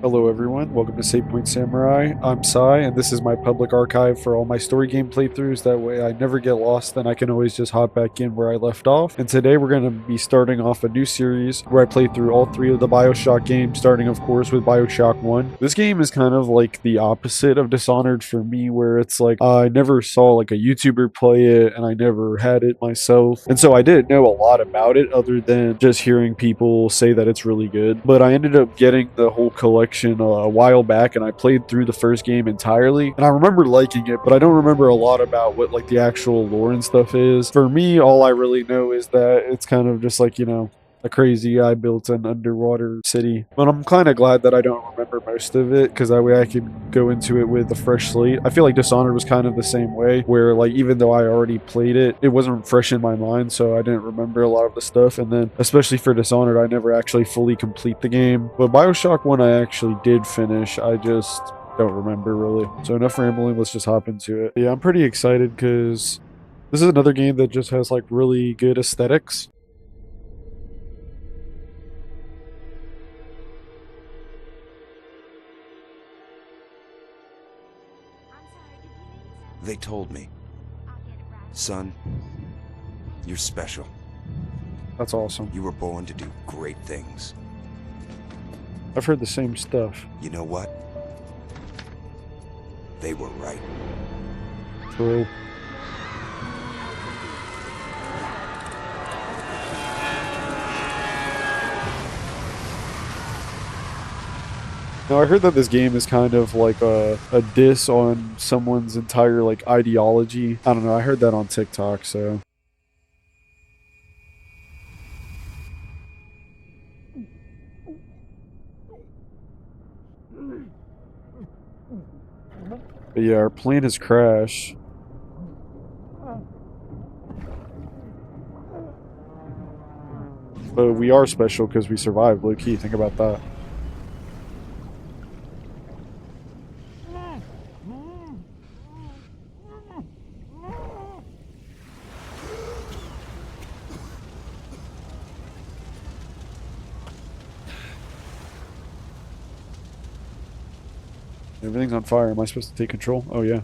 Hello everyone, welcome to Save Point Samurai. I'm Sai, and this is my public archive for all my story game playthroughs. That way I never get lost and I can always just hop back in where I left off. And today we're going to be starting off a new series where I play through all three of the Bioshock games, starting of course with Bioshock 1. This game is kind of like the opposite of Dishonored for me, where it's like I never saw like a YouTuber play it and I never had it myself. And so I didn't know a lot about it other than just hearing people say that it's really good. But I ended up getting the whole collection a while back, and I played through the first game entirely, and I remember liking it, but I don't remember a lot about what like the actual lore and stuff is. For me, all I really know is that it's kind of just like, a crazy guy built an underwater city. But I'm kind of glad that I don't remember most of it, because that way I can go into it with a fresh slate. I feel like Dishonored was kind of the same way, where like even though I already played it, it wasn't fresh in my mind, so I didn't remember a lot of the stuff. And then, especially for Dishonored, I never actually fully complete the game. But Bioshock 1 I actually did finish. I just don't remember really. So enough rambling, let's just hop into it. Yeah, I'm pretty excited because this is another game that just has like really good aesthetics. They told me, son, you're special. That's awesome. You were born to do great things. I've heard the same stuff. You know what? They were right. True. Now, I heard that this game is kind of like a diss on someone's entire like ideology. I don't know, I heard that on TikTok, so. But yeah, our plane has crashed. But we are special because we survived, low key. Think about that. Everything's on fire. Am I supposed to take control? Oh, yeah.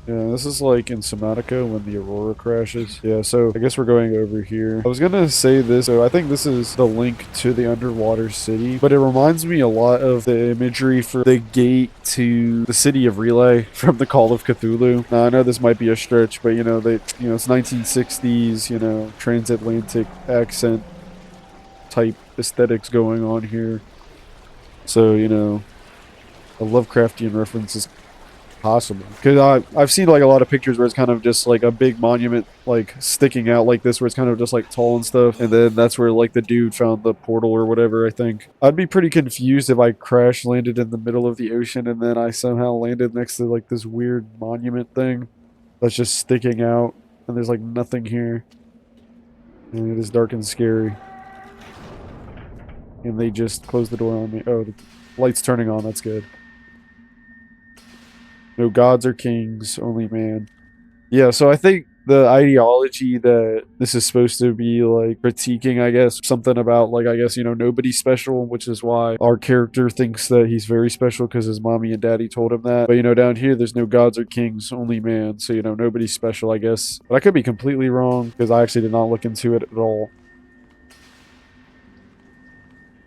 Yeah, this is like in Subnautica when the Aurora crashes. Yeah, so I guess we're going over here. I was gonna say this, so I think this is the link to the underwater city, but it reminds me a lot of the imagery for the gate to the city of Relay from the Call of Cthulhu. Now, I know this might be a stretch, but it's 1960s, transatlantic accent type aesthetics going on here. So, a Lovecraftian reference is possible, because I've seen like a lot of pictures where it's kind of just like a big monument like sticking out like this, where it's kind of just like tall and stuff, and then that's where like the dude found the portal or whatever. I think I'd be pretty confused if I crash landed in the middle of the ocean and then I somehow landed next to like this weird monument thing that's just sticking out, and there's like nothing here, and it is dark and scary, and they just closed the door on me. Oh, the light's turning on. That's good. No gods or kings, only man. Yeah, so I think the ideology that this is supposed to be like critiquing, I guess, something about like, I guess, nobody's special, which is why our character thinks that he's very special because his mommy and daddy told him that. But, down here, there's no gods or kings, only man. So, nobody's special, I guess. But I could be completely wrong because I actually did not look into it at all.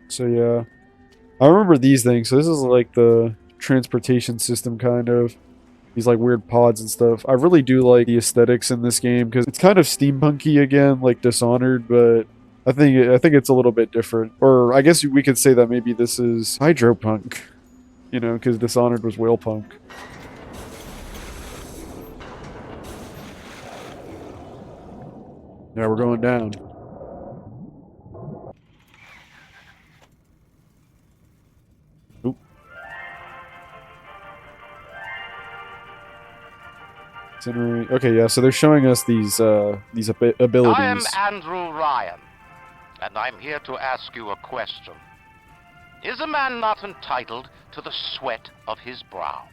So, yeah. I remember these things. So this is like the transportation system, kind of. These like weird pods and stuff. I really do like the aesthetics in this game because it's kind of steampunky again, like Dishonored, but I think it's a little bit different. Or I guess we could say that maybe this is hydropunk, because Dishonored was whale punk. Yeah, we're going down. Oop. Okay, yeah, so they're showing us these I am abilities. Andrew Ryan, and I'm here to ask you a question. Is a man not entitled to the sweat of his brow?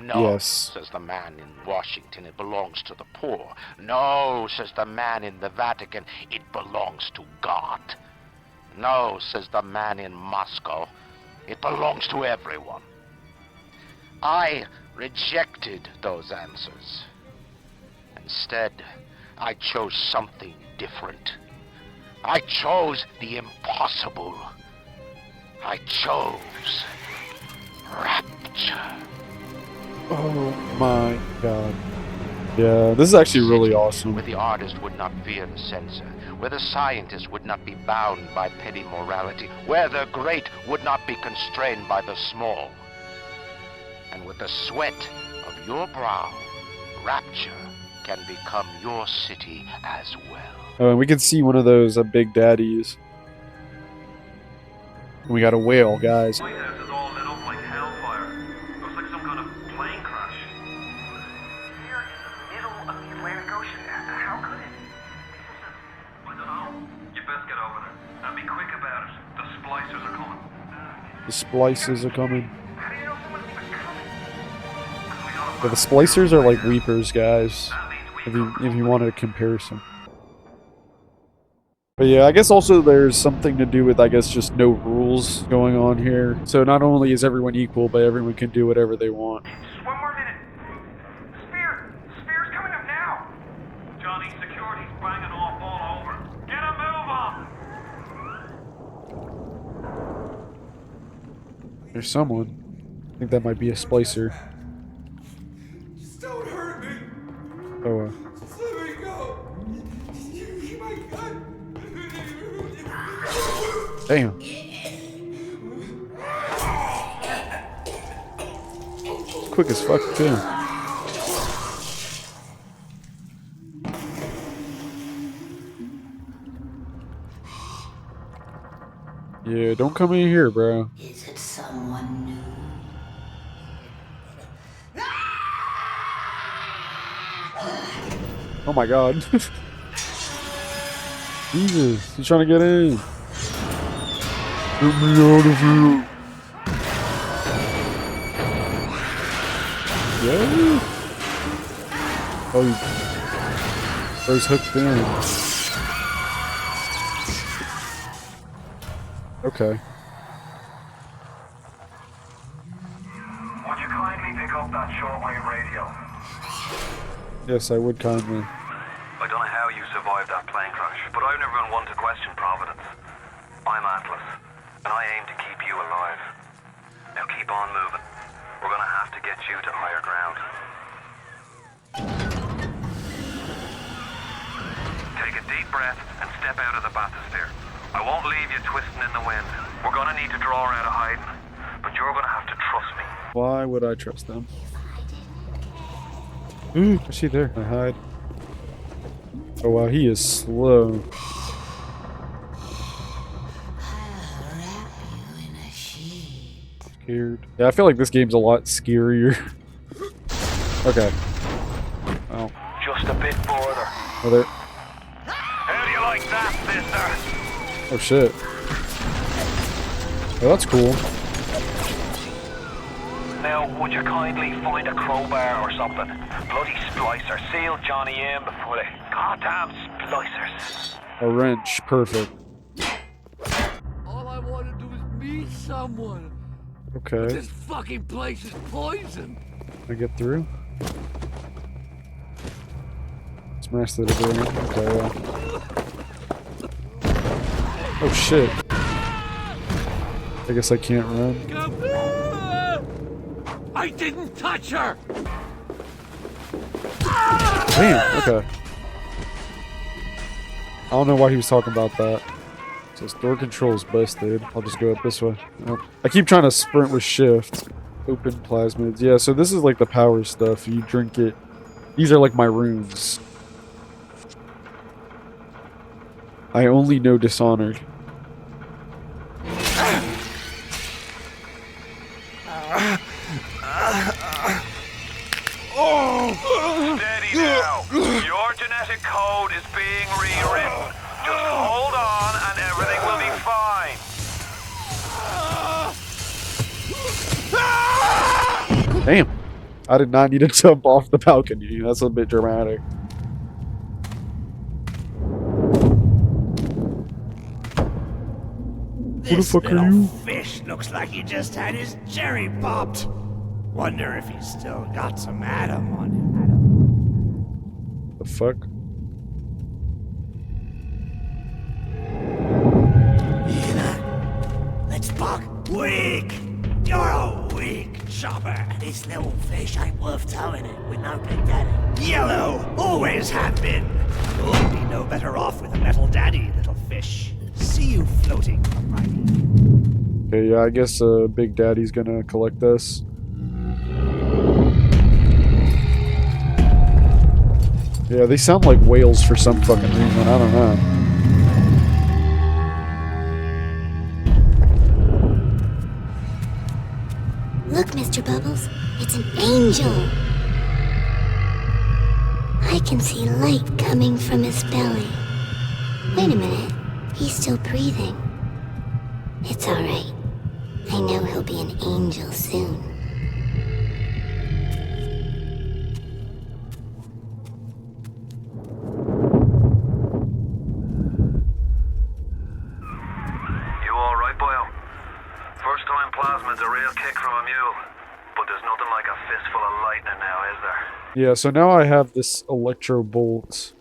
No, Yes. says the man in Washington, it belongs to the poor. No, says the man in the Vatican, it belongs to God. No, says the man in Moscow. It belongs to everyone. I rejected those answers. Instead, I chose something different. I chose the impossible. I chose Rapture. Oh my god. Yeah, this is actually really awesome. Where the artist would not fear the censor, where the scientist would not be bound by petty morality, where the great would not be constrained by the small. And with the sweat of your brow, Rapture can become your city as well. Oh, and we can see one of those big daddies. We got a whale, guys. My house is all lit up like hellfire. Looks like some kind of plane crash. Here in the middle of the Atlantic Ocean. How could it? I don't know. You best get over there. And be quick about it. The splicers are coming. The splices are coming. How do you know someone's even coming? Yeah, the splicers are like weepers, guys. That means we If you wanted a comparison. But yeah, I guess also there's something to do with, I guess, just no rules going on here. So not only is everyone equal, but everyone can do whatever they want. Just one more minute. Spear's coming up now. Johnny, security's banging off all over. Get a move on. There's someone. I think that might be a splicer. Just don't hurt me. Oh, Just let me go. You my gun. damn. Quick as fuck, too. Yeah, don't come in here, bro. Is it someone new? Oh my god. Jesus, he's trying to get in. Get me out of here. Yeah. Oh, he's hooked in. Okay. Would you kindly pick up that shortwave radio? Yes, I would kindly. I don't know how you survived that plane crash, but I've never been one to question Providence. I'm Atlas, and I aim to keep you alive. Now keep on moving. We're gonna have to get you to higher ground. Take a deep breath and step out of the bathysphere. I won't leave you twisting in the wind. We're gonna need to draw her out of hiding, but you're gonna have to trust me. Why would I trust them? Ooh, is she there? I hide. Oh wow, he is slow. I'll wrap you in a sheet. Scared. Yeah, I feel like this game's a lot scarier. Okay. Oh. Just a bit further. Oh, there. How do you like that, sister? Oh shit. Oh, that's cool. Now, would you kindly find a crowbar or something? Bloody splicer. Seal Johnny in before they... Goddamn splicers. A wrench. Perfect. All I want to do is meet someone. Okay. This fucking place is poison. Can I get through? Smash the door. Okay, yeah. Oh shit. I guess I can't run. Come here! I didn't touch her. Damn, okay. I don't know why he was talking about that. It says door controls busted. I'll just go up this way. Nope. I keep trying to sprint with shift. Open plasmids. Yeah, so this is like the power stuff. You drink it. These are like my runes. I only know Dishonored. Steady now. Your genetic code is being rewritten. Just hold on and everything will be fine. Damn. I did not need to jump off the balcony. That's a bit dramatic. This fuck are little you? fish looks like he just had his cherry popped. Wonder if he's still got some Adam on him. The fuck? Let's buck. Weak! You're a weak chopper. This little fish ain't worth towing it with no big daddy. Yellow, always have been. You'll be no better off with a metal daddy, little fish. See you floating, alrighty. Okay, yeah, I guess Big Daddy's gonna collect us. Yeah, they sound like whales for some fucking reason. I don't know. Look, Mr. Bubbles, it's an angel. I can see light coming from his belly. Wait a minute, he's still breathing. It's alright. I know he'll be an angel soon. You alright, boyo? First time plasmid's a real kick from a mule. But there's nothing like a fistful of lightning now, is there? Yeah, so now I have this electro bolt.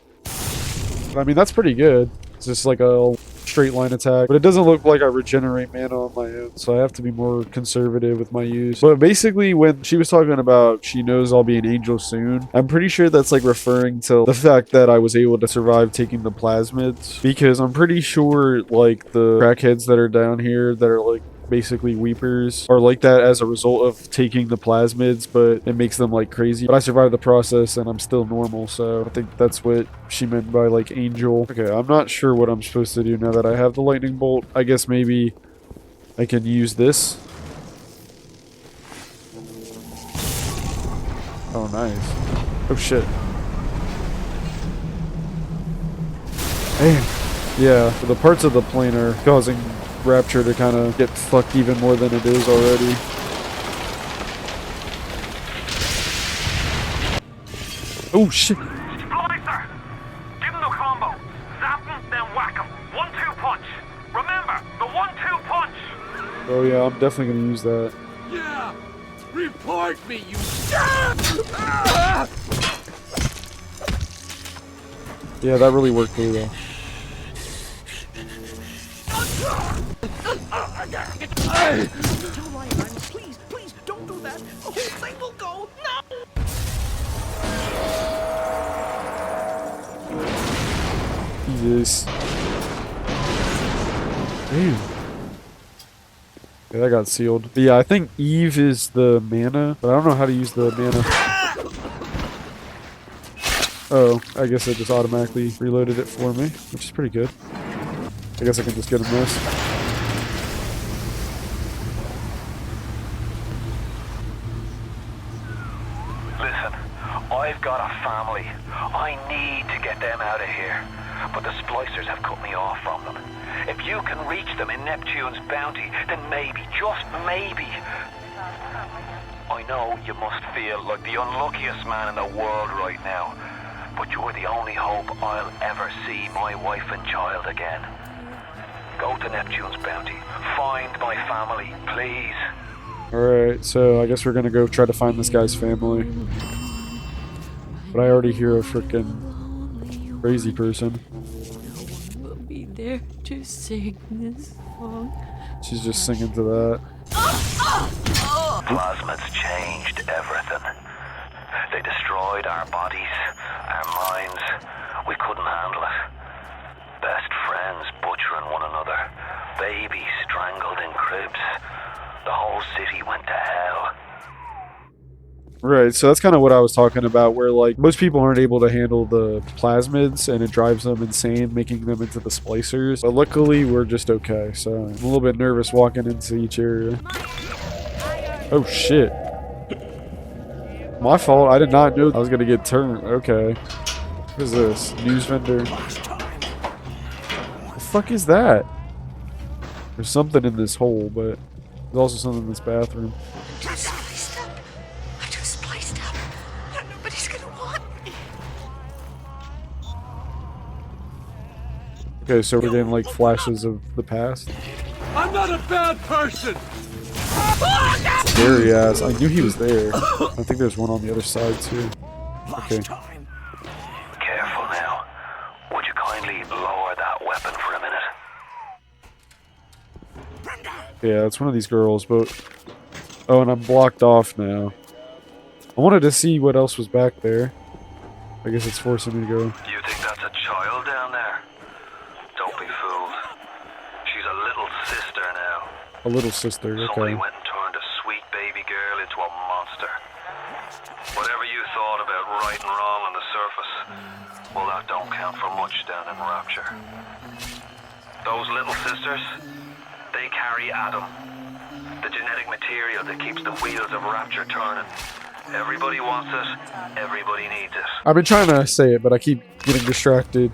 I mean, that's pretty good. It's just like a straight line attack, but it doesn't look like I regenerate mana on my own, so I have to be more conservative with my use. But basically, when she was talking about she knows I'll be an angel soon, I'm pretty sure that's like referring to the fact that I was able to survive taking the plasmids, because I'm pretty sure like the crackheads that are down here that are like basically weepers are like that as a result of taking the plasmids, but it makes them like crazy. But I survived the process and I'm still normal, so I think that's what she meant by like angel. Okay, I'm not sure what I'm supposed to do now that I have the lightning bolt. I guess maybe I can use this. Oh, nice. Oh shit. Damn. Yeah, the parts of the plane are causing Rapture to kind of get fucked even more than it is already. Oh shit! Splicer! Give him the combo. Zap him, then whack him. 1-2 punch. Remember, the 1-2 punch! Oh yeah, I'm definitely gonna use that. Yeah! Report me, you... Yeah, that really worked really well. Please, please, don't do that. The whole thing will go. No! Jesus. Damn. Yeah, that got sealed. But yeah, I think Eve is the mana, but I don't know how to use the mana. Oh, I guess it just automatically reloaded it for me, which is pretty good. I guess I can just get him this. Listen, I've got a family. I need to get them out of here. But the splicers have cut me off from them. If you can reach them in Neptune's bounty, then maybe, just maybe... I know you must feel like the unluckiest man in the world right now. But you're the only hope I'll ever see my wife and child again. Go to Neptune's bounty. Find my family, please. Alright, so I guess we're gonna go try to find this guy's family. But I already hear a freaking crazy person. No one will be there to sing this song. She's just singing to that. Plasmids changed everything. They destroyed our bodies, our minds. We couldn't handle it. Best friends butchering one another. Babies strangled in cribs. The whole city went to hell. Right, so that's kind of what I was talking about, where like most people aren't able to handle the plasmids and it drives them insane, making them into the splicers. But luckily, we're just okay, so I'm a little bit nervous walking into each area. Oh shit. My fault, I did not know I was gonna get turned. Okay. What is this? News vendor. The fuck is that? There's something in this hole, but there's also something in this bathroom. I just spliced up. Nobody's gonna want me. Okay, so we're getting like flashes of the past. I'm not a bad person! Scary ass. I knew he was there. I think there's one on the other side too. Okay. Careful now. Would you kindly lower that weapon for a minute? Yeah, it's one of these girls, but... Oh, and I'm blocked off now. I wanted to see what else was back there. I guess it's forcing me to go. You think that's a child down there? Don't be fooled. She's a little sister now. A little sister, Somebody okay. went and turned a sweet baby girl into a monster. Whatever you thought about right and wrong on the surface, well, that don't count for much down in Rapture. Those little sisters, they carry Adam, the genetic material that keeps the wheels of Rapture turning. Everybody wants it, everybody needs it. I've been trying to say it, but I keep getting distracted.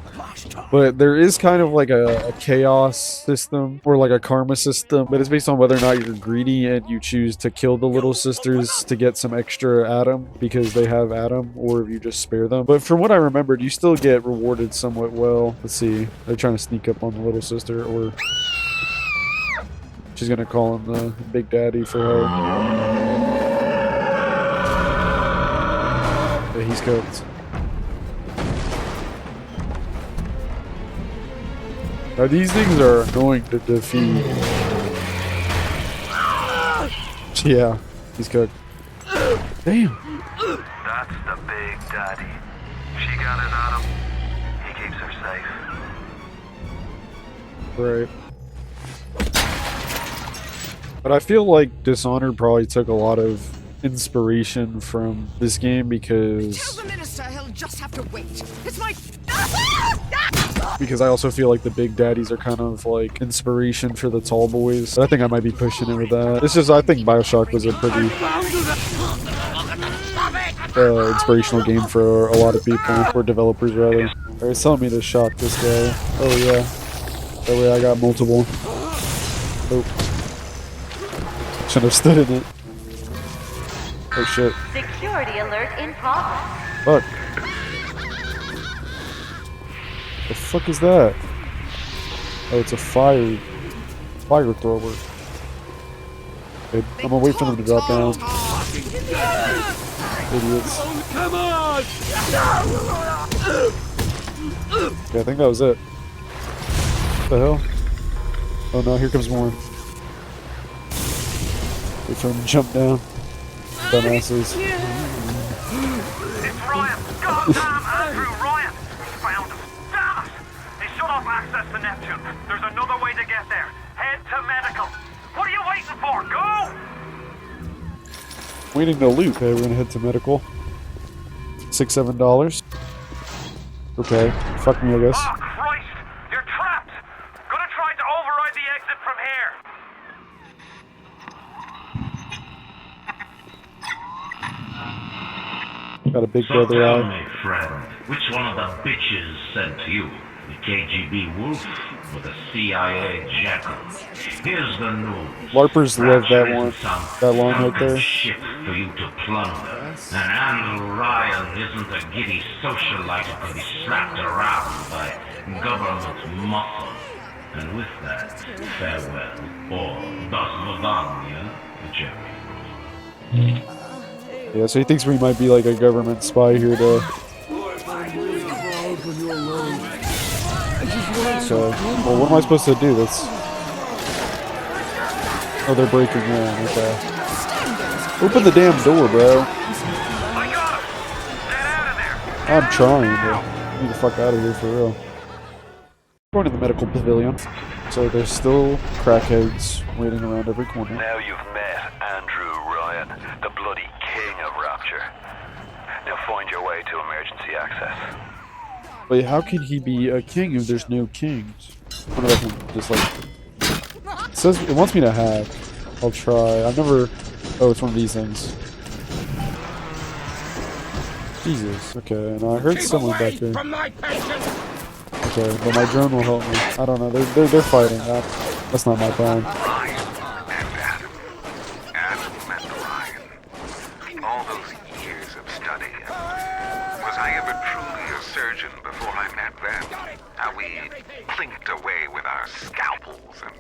But there is kind of like a chaos system, or like a karma system, but it's based on whether or not you're greedy and you choose to kill the little sisters to get some extra Adam because they have Adam, or if you just spare them. But from what I remembered, you still get rewarded somewhat well. Let's see. They're trying to sneak up on the little sister, or she's gonna call him the Big Daddy for help. Yeah, he's cooked. Now these things are annoying to defeat. Yeah, he's cooked. Damn. That's the Big Daddy. She got his Adam. He keeps her safe. Right. But I feel like Dishonored probably took a lot of inspiration from this game because... Tell the minister he'll just have to wait. It's my... Because I also feel like the Big Daddies are kind of like inspiration for the tall boys. I think I might be pushing it with that. It's just, I think Bioshock was a pretty inspirational game for a lot of people, or developers rather. It's telling me to shock this guy. Oh yeah. That way I got multiple. Oh. Shouldn't have stood in it. Oh shit. Security alert in progress. Fuck. The fuck is that? Oh, it's a fire thrower. Okay, I'm gonna wait for them to drop down. Idiots. Come on! Yeah, I think that was it. What the hell? Oh no, here comes more. Wait for them to jump down. Dumbasses. It's Ryan! Goddamn Andrew Ryan! He found us! Damn it! He shut off access to Neptune. There's another way to get there. Head to medical. What are you waiting for? Go! Waiting to loot. Okay, we're gonna head to medical. $6-7. Okay, fuck me, I guess. Oh, Christ! You're trapped! Gonna try to override the exit from here. Got a big So brother tell out. me, friend, which one of the bitches sent you? The KGB wolf or the CIA jackal? Here's the news. LARPers love that Rapture one. isn't some That line right sunken there. ship for you to plunder. And Andrew Ryan isn't a giddy socialite who can be slapped around by government muscle. And with that, farewell, or das Lavagna, the champion. Yeah, so he thinks we might be like a government spy here to... So, well, what am I supposed to do? That's... Oh, they're breaking in, okay. Open the damn door, bro. I'm trying, but get the fuck out of here for real. Going to the medical pavilion. So there's still crackheads waiting around every corner. Now you've met Andrew Ryan, the bloody king of Rapture. Now find your way to emergency access. Wait, how can he be a king if there's no kings? I wonder if I can just like... It says it wants me to hack. I'll try. I've never... Oh, it's one of these things. Jesus. Okay, now I heard someone back there. Okay, but my drone will help me. I don't know. They're fighting. That's not my plan. All those years of study. Was I ever truly a surgeon before I met them? How we clinked away with our scalpels and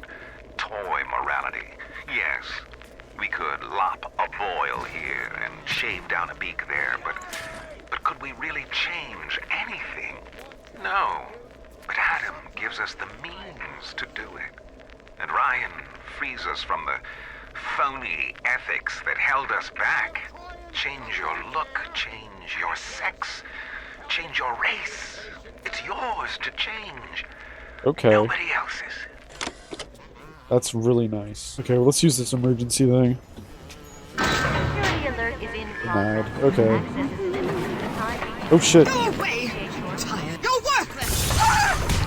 tore reality. Yes, we could lop a boil here and shave down a beak there, but could we really change anything? No. But Adam gives us the means to do it. And Ryan frees us from the phony ethics that held us back. Change your look, change your sex, change your race. It's yours to change. Okay. Nobody else's. That's really nice. Okay, well, let's use this emergency thing. Security alert is in Mad. progress. Okay. Access is limited for the time being. Oh shit. Go away! I'm tired. You're worthless!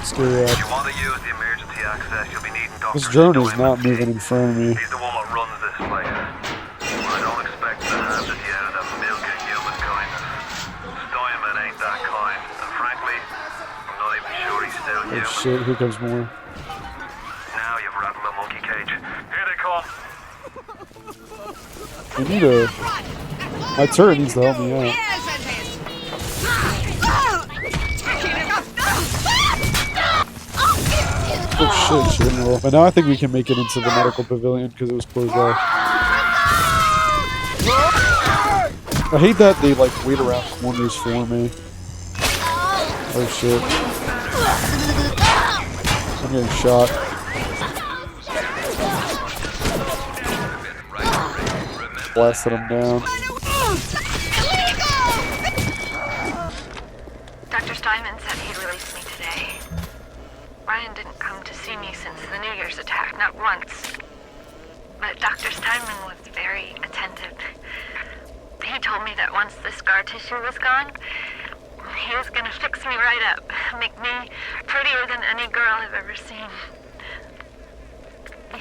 Scary If ass. you want to use the emergency access, you'll be needing Dr. This drone is Steinman. not moving in front of me. He's the one that runs this place. I don't expect to have the out of that milk of human kindness. Steinman ain't that kind, and frankly, I'm not even sure he's still Oh human. shit, here comes more. Now you've rattled the monkey cage. Here they come. We need a... My turret needs to help me out. Oh shit, she didn't roll. But now I think we can make it into the medical pavilion because it was closed off. I hate that they like wait around corners for me. Oh shit. I'm getting shot. Blasted him down. Dr. Steinman said he'd release me today. Ryan didn't come to see me since the New Year's attack, not once. But Dr. Steinman was very attentive. He told me that once the scar tissue was gone, he was gonna fix me right up, make me prettier than any girl I've ever seen.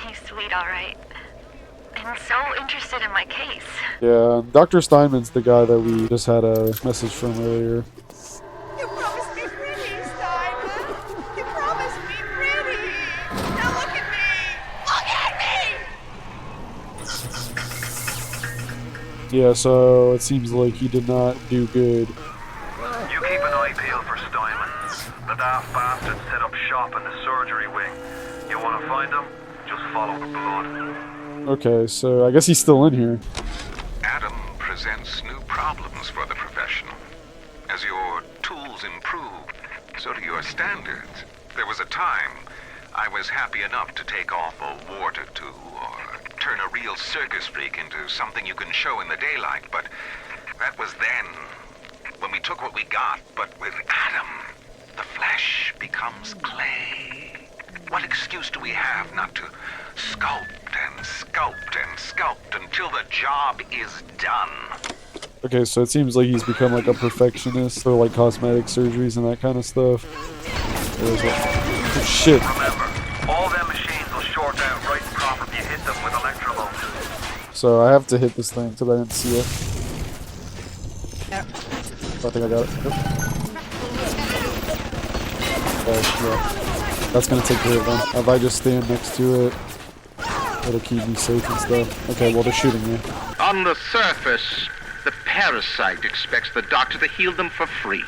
He's sweet, all right. And so interested in my case. Yeah, Dr. Steinman's the guy that we just had a message from earlier. You promised me pretty, Steinman. You promised me pretty. Now look at me. Look at me. Yeah, so it seems like he did not do good. You keep an eye peeled for Steinman. The daft bastard set up shop in the surgery wing. You want to find him? Just follow the blood. Okay, so I guess he's still in here. Adam presents new problems for the professional. As your tools improve, so do your standards. There was a time I was happy enough to take off a wart or two, or turn a real circus freak into something you can show in the daylight, but that was then, when we took what we got. But with Adam, the flesh becomes clay. What excuse do we have not to sculpt and sculpt and sculpt until the job is done? Okay, so it seems like he's become like a perfectionist for like cosmetic surgeries and that kind of stuff. Oh shit. Remember, all them machines will short out right and proper if you hit them with electrovolts. So I have to hit this thing because I didn't see it. I think I got it. Yep. Yeah. That's gonna take care of them. If I just stand next to it, it'll keep me safe and stuff. Okay, well they're shooting me. On the surface, the parasite expects the doctor to heal them for free,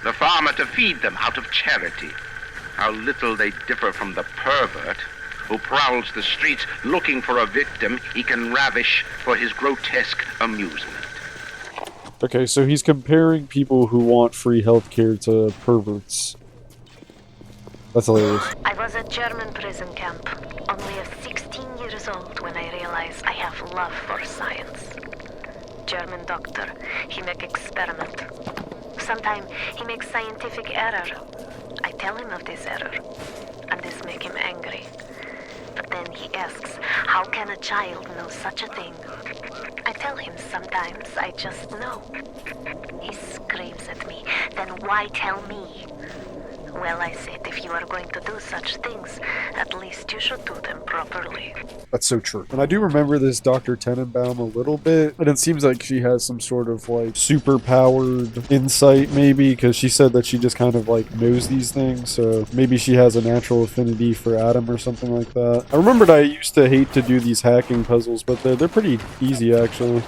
the farmer to feed them out of charity. How little they differ from the pervert who prowls the streets looking for a victim he can ravish for his grotesque amusement. Okay, so he's comparing people who want free healthcare to perverts. That's hilarious. I was at German prison camp, only 16 years old when I realized I have love for science. German doctor, he make experiment. Sometimes he makes scientific error. I tell him of this error, and this make him angry. But then he asks, how can a child know such a thing? I tell him sometimes I just know. He screams at me, then why tell me? Well, I said, if you are going to do such things, at least you should do them properly. That's so true. And I do remember this Dr. Tenenbaum a little bit, and it seems like she has some sort of like super powered insight maybe, because she said that she just kind of like knows these things, so maybe she has a natural affinity for Adam or something like that. I remembered I used to hate to do these hacking puzzles, but they're pretty easy actually.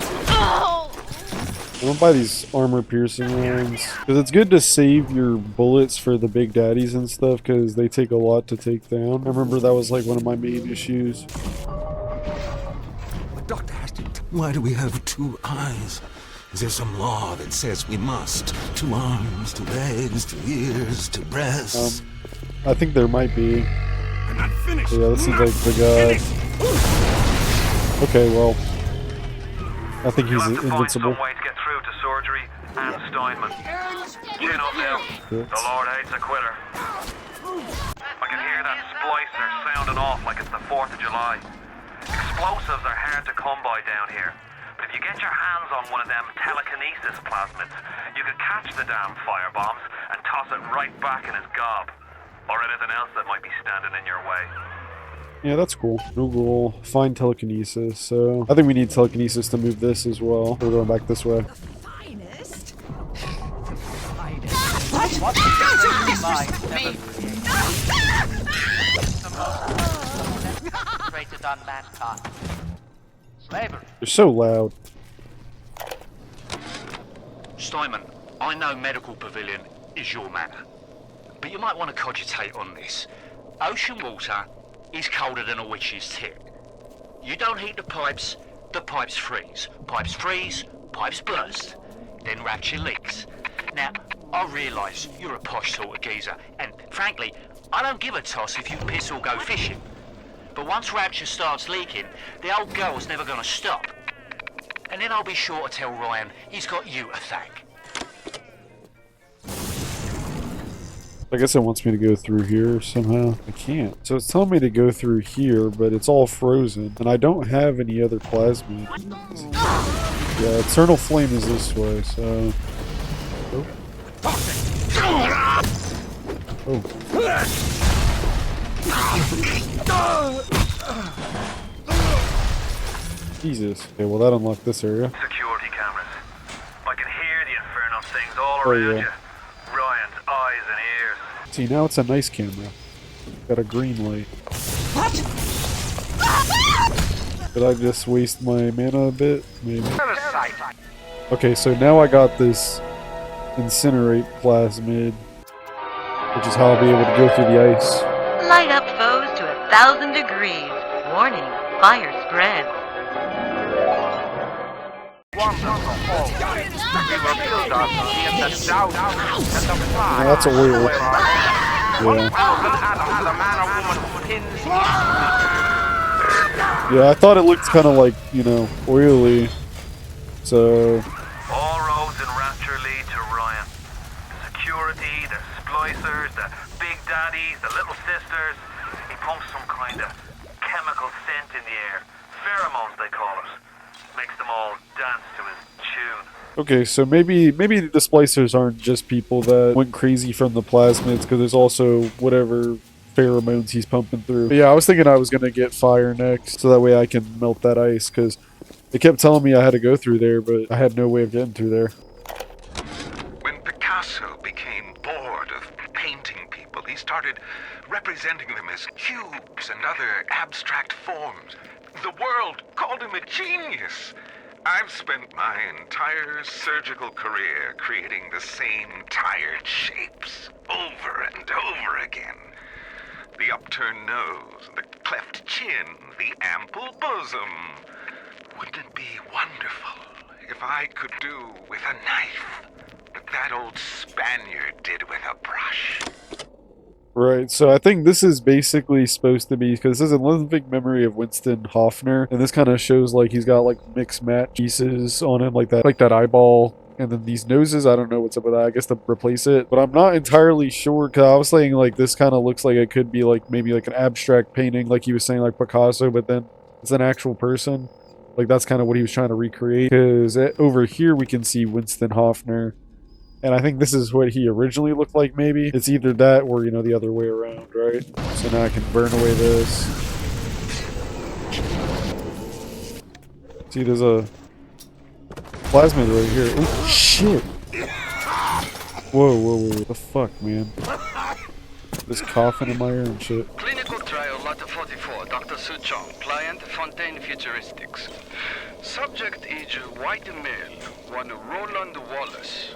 I don't buy these armor-piercing rounds, because it's good to save your bullets for the big daddies and stuff, because they take a lot to take down. I remember that was like one of my main issues. Dr. Ashton, why do we have two eyes? Is there some law that says we must? Two arms, two legs, two ears, two breasts? I think there might be. I'm not finished. Yeah, this seems like the guy. Okay, well, I think he's invincible. Some way to get through to surgery and Steinman. Chin up now. The Lord hates a quitter. I can hear that splicer sounding off like it's the 4th of July. Explosives are hard to come by down here. But if you get your hands on one of them telekinesis plasmids, you can catch the damn firebombs and toss it right back in his gob. Or anything else that might be standing in your way. Yeah, that's cool. Google, find telekinesis. So, I think we need telekinesis to move this as well. We're going back this way. Finest? What? Rated on mankind. Slavery. They're so loud. Steinman, I know Medical Pavilion is your matter, but you might want to cogitate on this. Ocean water is colder than a witch's tit. You don't heat the pipes freeze. Pipes freeze, pipes burst. Then Rapture leaks. Now, I realise you're a posh sort of geezer, and frankly, I don't give a toss if you piss or go fishing. But once Rapture starts leaking, the old girl's never gonna stop. And then I'll be sure to tell Ryan he's got you to thank. I guess it wants me to go through here somehow. I can't. So it's telling me to go through here, but it's all frozen. And I don't have any other plasmid. Yeah, Eternal Flame is this way, so... Oh. Oh. Jesus. Okay, well that unlocked this area. Security cameras. I can hear the infernal things all Oh, around yeah. you. Ryan's eyes and ears. See, now it's a nice camera. Got a green light. What? Did I just waste my mana a bit? Maybe. Okay, so now I got this incinerate plasmid, which is how I'll be able to go through the ice. Light up foes to 1,000 degrees. Warning, fire spreads. Oh, that's a oil. Yeah, I thought it looked kind of like, you know, oily. So... All roads in Rapture lead to Ryan. The security, the splicers, the big daddies, the little sisters. He pumps some kind of chemical scent in the air. Pheromones, they call it. Makes them all dance to his tune. Okay, so maybe the splicers aren't just people that went crazy from the plasmids, because there's also whatever pheromones he's pumping through. But yeah, I was thinking I was going to get fire next, so that way I can melt that ice, because they kept telling me I had to go through there, but I had no way of getting through there. When Picasso became bored of painting people, he started representing them as cubes and other abstract forms. The world called him a genius. I've spent my entire surgical career creating the same tired shapes over and over again. The upturned nose, the cleft chin, the ample bosom. Wouldn't it be wonderful if I could do with a knife what that old Spaniard did with a brush? Right, so I think this is basically supposed to be, because this is a living memory of Winston Hoffner, and this kind of shows like he's got like mixed match pieces on him, like that eyeball, and then these noses. I don't know what's up with that. I guess to replace it, but I'm not entirely sure, because I was saying like this kind of looks like it could be like maybe like an abstract painting, like he was saying like Picasso, but then it's an actual person. Like that's kind of what he was trying to recreate, because over here we can see Winston Hoffner. And I think this is what he originally looked like, maybe. It's either that or, you know, the other way around, right? So now I can burn away this. See, there's a plasmid right here. Oh, shit! Whoa, whoa, whoa. What the fuck, man? This coughing in my ear and shit. Clinical trial lot 44, Dr. Su Chong, client Fontaine Futuristics. Subject age white male, one Roland Wallace.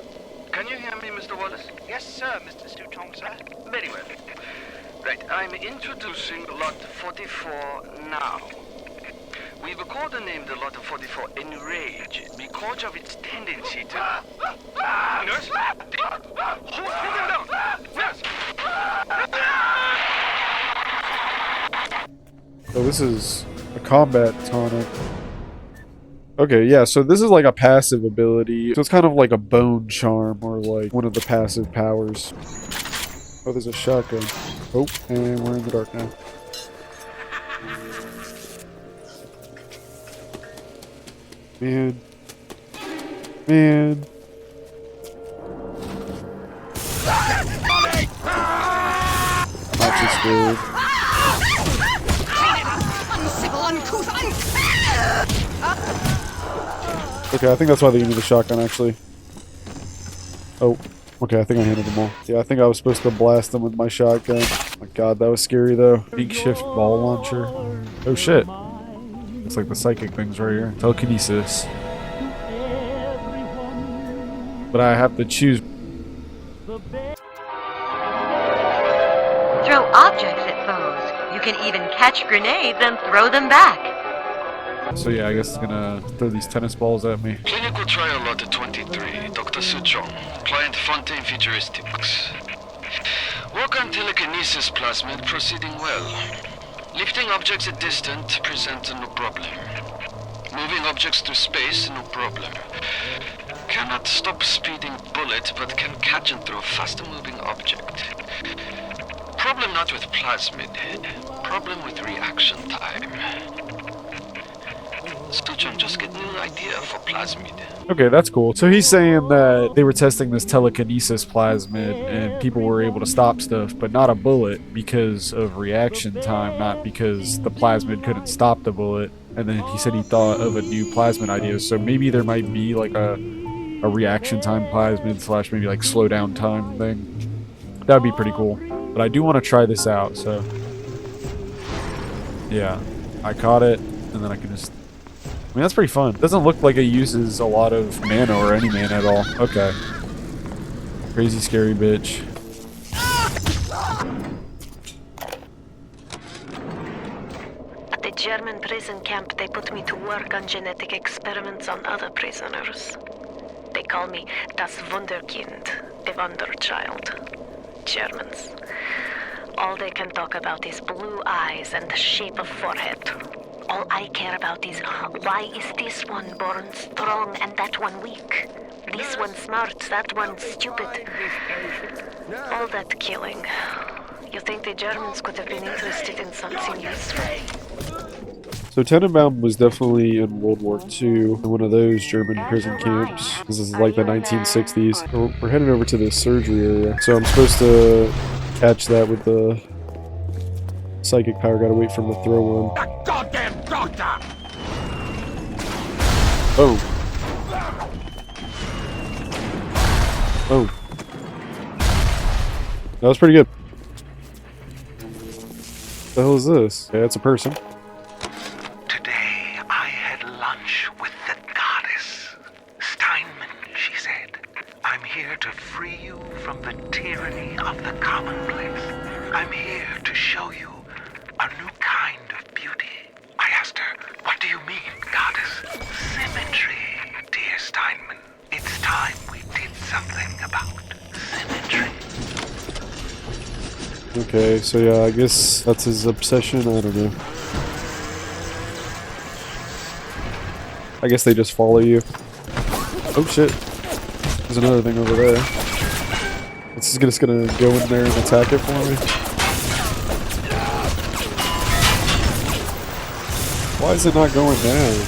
Can you hear me, Mr. Wallace? Yes, sir, Mr. Stutong, sir. Very well. Right, I'm introducing lot 44 now. We've codenamed the Lot 44 Enrage because of its tendency to... Nurse? Hold him down! Nurse! So this is a combat tonic. Okay, yeah, so this is like a passive ability. So it's kind of like a bone charm or like one of the passive powers. Oh, there's a shotgun. Oh, and we're in the dark now. Man. Man. Not too scared. Okay, I think that's why they gave me the shotgun, actually. Oh, okay, I think I handled them all. Yeah, I think I was supposed to blast them with my shotgun. Oh my god, that was scary, though. Makeshift ball launcher. Oh, shit. It's like the psychic things right here. Telekinesis. But I have to choose. Throw objects at foes. You can even catch grenades and throw them back. So yeah, I guess it's gonna throw these tennis balls at me. Clinical trial lot 23, Dr. Suchong, client Fontaine Futuristics. Work on telekinesis plasmid proceeding well. Lifting objects at distance present no problem. Moving objects through space, no problem. Cannot stop speeding bullet, but can catch and throw faster moving object. Problem not with plasmid, problem with reaction time. Suchong just get new idea for plasmid. Okay, that's cool. So he's saying that they were testing this telekinesis plasmid and people were able to stop stuff, but not a bullet because of reaction time, not because the plasmid couldn't stop the bullet. And then he said he thought of a new plasmid idea, so maybe there might be like a reaction time plasmid slash maybe like slow down time thing. That would be pretty cool. But I do want to try this out, so... Yeah, I caught it, and then I can just... I mean, that's pretty fun. Doesn't look like it uses a lot of mana or any mana at all. Okay. Crazy scary bitch. At the German prison camp, they put me to work on genetic experiments on other prisoners. They call me Das Wunderkind, the Wonder Child. Germans. All they can talk about is blue eyes and the shape of forehead. All I care about is why is this one born strong and that one weak? This one smart, that one stupid. All that killing. You think the Germans could have been interested in something useful? So Tenenbaum was definitely in World War II in one of those German prison camps. This is like the 1960s. We're headed over to the surgery area. So I'm supposed to catch that with the psychic power. Gotta wait for him to throw one. That goddamn doctor! Oh. Oh. That was pretty good. What the hell is this? Yeah, it's a person. Today I had lunch with the goddess. Steinman, she said. I'm here to free you from the tyranny of the commonplace. I'm here to show you a new kind of beauty. I asked her, what do you mean, goddess? Symmetry, dear Steinman. It's time we did something about symmetry. Okay, so yeah, I guess that's his obsession. I don't know. I guess they just follow you. Oh shit. There's another thing over there. It's just gonna go in there and attack it for me. Why is it not going down?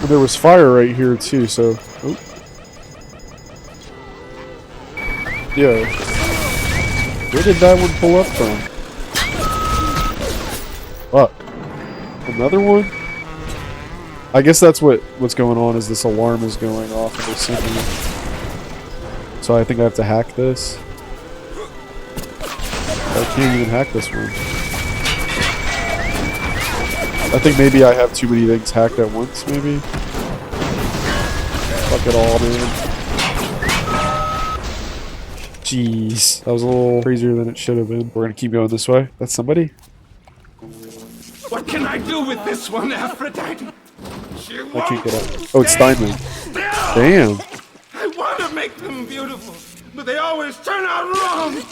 And there was fire right here too, so... Oh. Yeah. Where did that one pull up from? Fuck. Another one? I guess that's what's going on, is this alarm is going off and they're sending it. So I think I have to hack this. I can't even hack this one. I think maybe I have too many things hacked at once, maybe? Fuck it all, man. Jeez. That was a little crazier than it should have been. We're gonna keep going this way. That's somebody? can I do with this one, Aphrodite? She I won't can't get up. Oh, it's Steinman. still. Damn. I want to make them beautiful, but they always turn out wrong.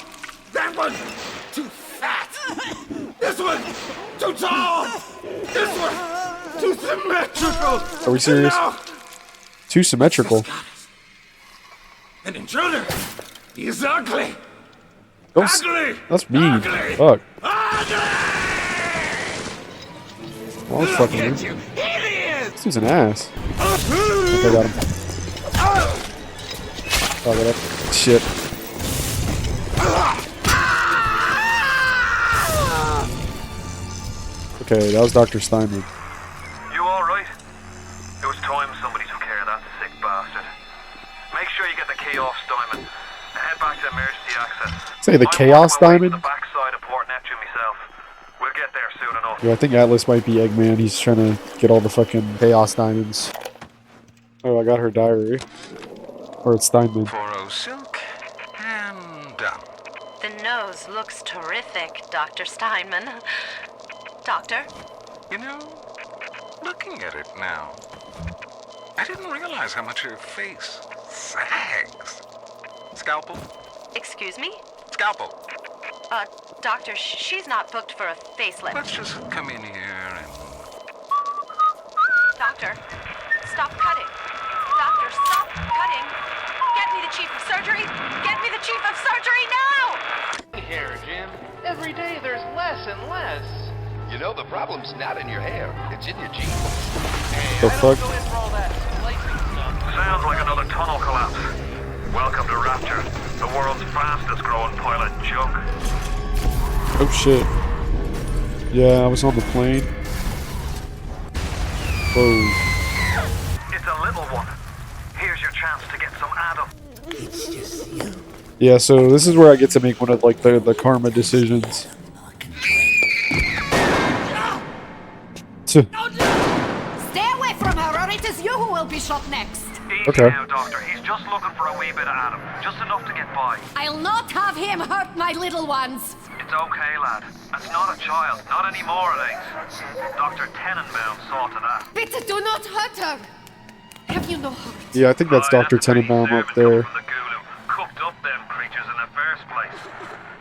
That one too fat. This one too tall. This one too symmetrical. Are we serious? And now, Too symmetrical. an intruder. He's ugly. Don't Ugly. That's mean. Ugly. Fuck. Ugly. Oh, that's fucking Look weird. at you. Here he is. This dude's an ass. Okay, I got him. Oh, I got up. Shit. Okay, that was Dr. Steinman. You alright? It was time somebody took care of that sick bastard. Make sure you get the key off Steinman. Head back to emergency access. Say the Chaos Diamond? The backside of Port Neptune myself. We'll get there soon enough. Yeah, I think Atlas might be Eggman. He's trying to get all the fucking Chaos Diamonds. Oh, I got her diary. Or it's Steinman. 40 silk and done. The nose looks terrific, Dr. Steinman. Doctor? You know, looking at it now, I didn't realize how much her face sags. Scalpel? Excuse me? Scalpel. Doctor, she's not booked for a facelift. Let's just come in here and... Doctor, stop cutting. Doctor, stop cutting. Get me the chief of surgery. Get me the chief of surgery now! Here, Jim. Every day there's less and less. You know, the problem's not in your hair. It's in your jeans. The fuck? Sounds like another tunnel collapse. Welcome to Rapture, the world's fastest growing pile of junk. Oh shit. Yeah, I was on the plane. Whoa. It's a little one. Here's your chance to get some Adam. It's just you. Yeah, so this is where I get to make one of like the karma decisions. Stay away from her, or it is you who will be shot next. Okay. Now, Doctor, he's just looking for a wee bit of Adam. Just enough to get by. I'll not have him hurt my little ones. It's okay, lad. That's not a child. Not anymore, it ain't. Dr. Tenenbaum saw to that. Bitte do not hurt her. Have you no heart? Yeah, I think that's Dr. Tenenbaum up there. Cooked up them creatures in the first place.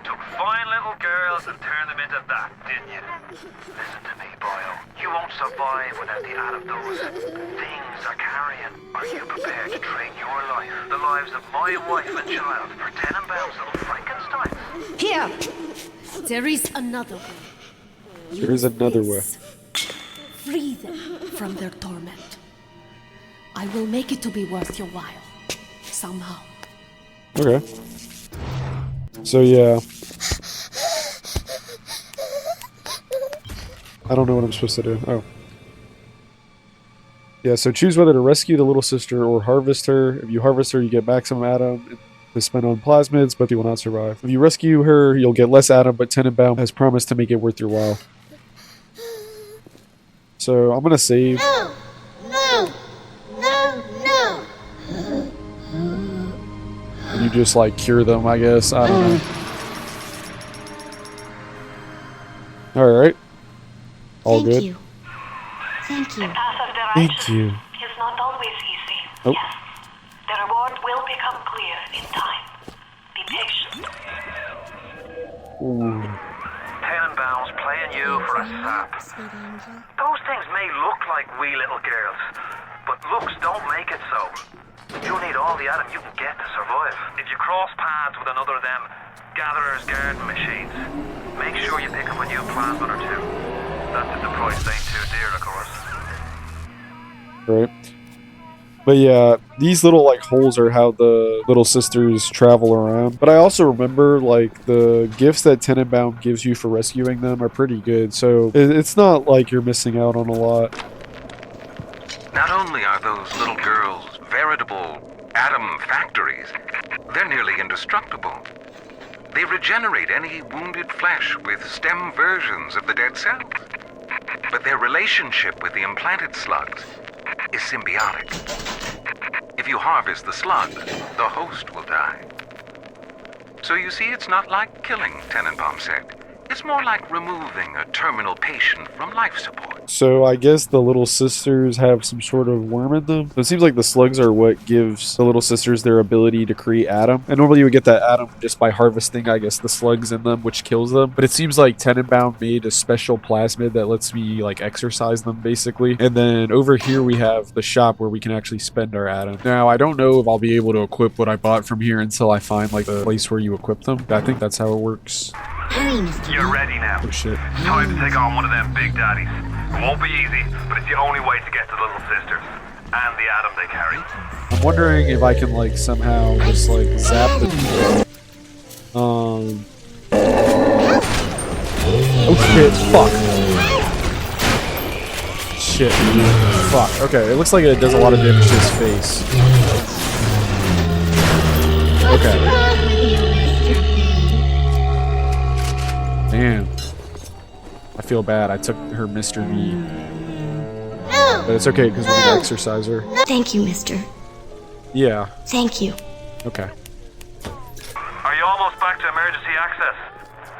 Took fine little girls and turned them into that, didn't you? Listen to me, boyo. You won't survive without the Adam those things are carrying. Are you prepared to trade your life, the lives of my wife and child, for Tenenbaum's little Frankenstein? Here. There is another way. There is another way. Free them from their torment. I will make it to be worth your while. Somehow. Okay. So yeah. I don't know what I'm supposed to do. Oh. Yeah, so choose whether to rescue the little sister or harvest her. If you harvest her, you get maximum Adam to spend on plasmids, but you will not survive. If you rescue her, you'll get less Adam, but Tenenbaum has promised to make it worth your while. So I'm gonna save. No! No! No! No! And you just like cure them, I guess. I don't know. Alright. All Thank good. you. Thank you. Thank you. It's not always easy. Oh. Yes. The reward will become clear in time. Be patient. Ooh. Tenenbaum's playing you for a sap. Those things may look like wee little girls, but looks don't make it so. You need all the Adam you can get to survive. If you cross paths with another of them gatherer's garden machines, make sure you pick up a new plasmid or two. That's if the price ain't too dear, of course. Right. But yeah, these little like holes are how the little sisters travel around. But I also remember like the gifts that Tenenbaum gives you for rescuing them are pretty good. So it's not like you're missing out on a lot. Not only are those little girls veritable atom factories, they're nearly indestructible. They regenerate any wounded flesh with stem versions of the dead cells. But their relationship with the implanted slugs is symbiotic. If you harvest the slug, the host will die. So you see, it's not like killing, Tenenbaum said. It's Looks more like removing a terminal patient from life support. So I guess the little sisters have some sort of worm in them. It seems like the slugs are what gives the little sisters their ability to create Atom. And normally you would get that Atom just by harvesting, I guess, the slugs in them, which kills them. But it seems like Tenenbaum made a special plasmid that lets me like exercise them basically. And then over here we have the shop where we can actually spend our Atom. Now I don't know if I'll be able to equip what I bought from here until I find like the place where you equip them. I think that's how it works. You're ready now. Oh shit. Time to take on one of them big daddies. It won't be easy, but it's the only way to get to the little sisters and the Atom they carry. I'm wondering if I can like somehow just like zap the oh shit, fuck. Shit. Fuck. Okay, it looks like it does a lot of damage to his face. Okay. Damn. I feel bad. I took her Mr. V. But it's okay because we're gonna exercise her. Thank you, mister. Yeah. Thank you. Okay. Are you almost back to emergency access?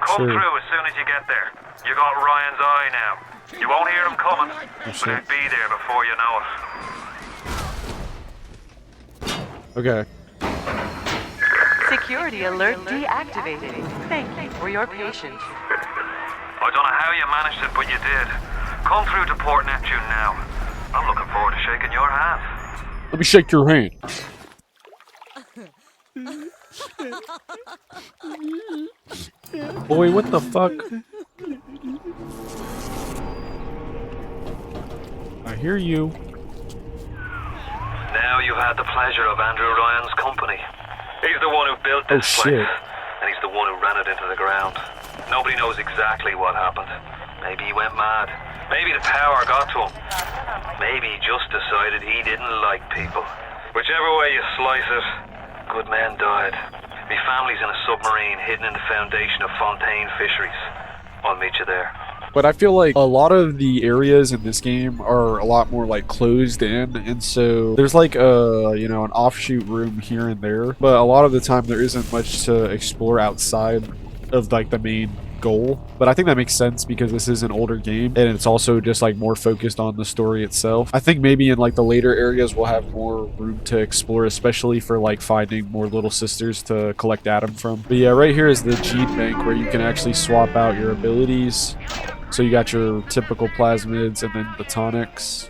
Come Sure. through as soon as you get there. You got Ryan's eye now. You won't hear them coming, but shit. they'll be there before you know it. Okay. Security alert deactivated. Thank you for your patience. I don't know how you managed it, but you did. Come through to Port Neptune now. I'm looking forward to shaking your hand. Let me shake your hand. Boy, what the fuck? I hear you. Now you've had the pleasure of Andrew Ryan's company. He's the one who built this place, and he's the one who ran it into the ground. Nobody knows exactly what happened. Maybe he went mad. Maybe the power got to him. Maybe he just decided he didn't like people. Whichever way you slice it, good men died. Me family's in a submarine hidden in the foundation of Fontaine Fisheries. I'll meet you there. But I feel like a lot of the areas in this game are a lot more like closed in, and so there's like a, you know, an offshoot room here and there, but a lot of the time there isn't much to explore outside of like the main goal. But I think that makes sense because this is an older game and it's also just like more focused on the story itself. I think maybe in like the later areas we'll have more room to explore, especially for like finding more little sisters to collect Atom from. But yeah, right here is the gene bank where you can actually swap out your abilities. So you got your typical plasmids and then the tonics.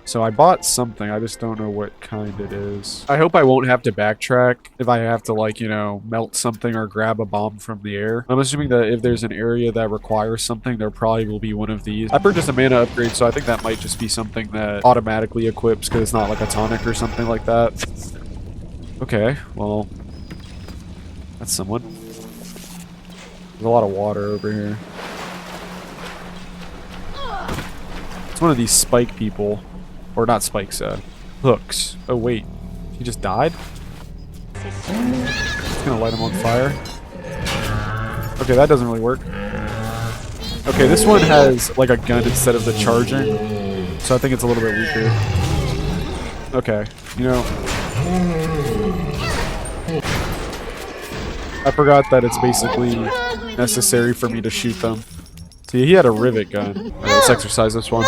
So I bought something, I just don't know what kind it is. I hope I won't have to backtrack if I have to, like, you know, melt something or grab a bomb from the air. I'm assuming that if there's an area that requires something, there probably will be one of these. I purchased a mana upgrade, so I think that might just be something that automatically equips because it's not like a tonic or something like that. Okay, well, that's someone. There's a lot of water over here. It's one of these spike people. Or not spikes, hooks. Oh wait, he just died? It's gonna light him on fire. Okay, that doesn't really work. Okay, this one has like a gun instead of the charging, so I think it's a little bit weaker. Okay, you know, I forgot that it's basically necessary for me to shoot them. See, he had a rivet gun. Alright, let's exercise this one.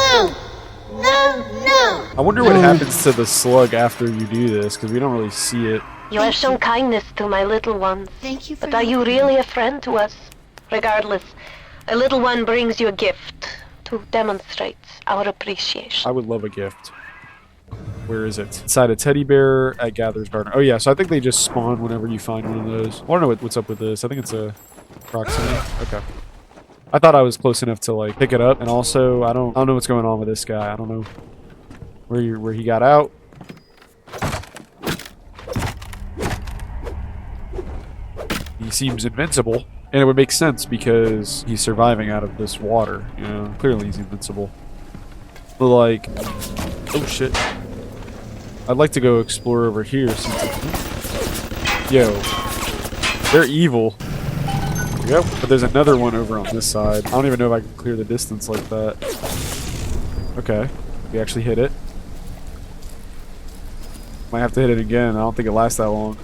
I wonder what happens to the slug after you do this, because we don't really see it. You have shown kindness to my little ones. Thank you for But are you really a friend to us? Regardless, a little one brings you a gift to demonstrate our appreciation. I would love a gift. Where is it? Inside a teddy bear at Gather's Garden. Oh yeah, so I think they just spawn whenever you find one of those. I don't know what's up with this. I think it's a proximity. Okay. I thought I was close enough to like pick it up, and also I don't know what's going on with this guy. I don't know where he got out. He seems invincible, and it would make sense because he's surviving out of this water. You know, clearly he's invincible. But like, oh shit! I'd like to go explore over here. Yo, they're evil. Yep, but there's another one over on this side. I don't even know if I can clear the distance like that. Okay, we actually hit it. Might have to hit it again. I don't think it lasts that long.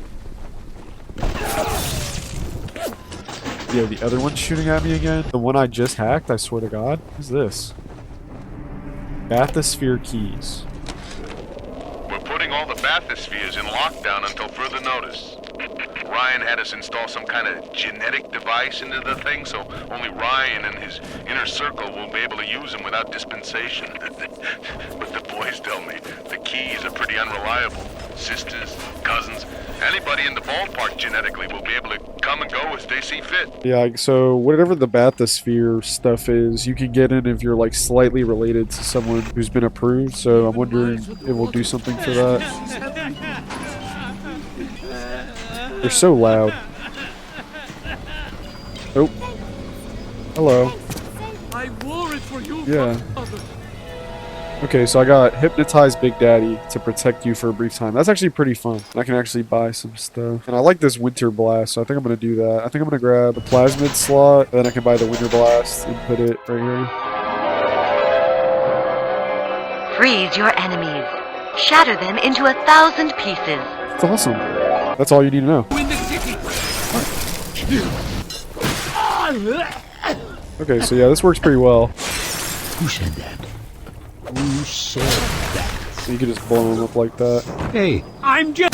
Yeah, the other one's shooting at me again. The one I just hacked, I swear to God. What's this? Bathysphere keys. We're putting all the bathyspheres in lockdown until further notice. Ryan had us install some kind of genetic device into the thing, so only Ryan and his inner circle will be able to use them without dispensation. But the boys tell me the keys are pretty unreliable. Sisters, cousins, anybody in the ballpark genetically will be able to come and go as they see fit. Yeah, so whatever the bathysphere stuff is, you can get in if you're like slightly related to someone who's been approved, so I'm wondering if it will do something for that. They're so loud. Oh. Hello. I wore it for you, Yeah. father. Okay, so I got Hypnotized Big Daddy to protect you for a brief time. That's actually pretty fun. I can actually buy some stuff. And I like this Winter Blast, so I think I'm going to do that. I think I'm going to grab the Plasmid slot, and then I can buy the Winter Blast and put it right here. Freeze your enemies. Shatter them into 1,000 pieces. It's awesome. That's all you need to know. Okay, so yeah, this works pretty well. Who said that? Who said that? So you can just blow them up like that. Hey, I'm just...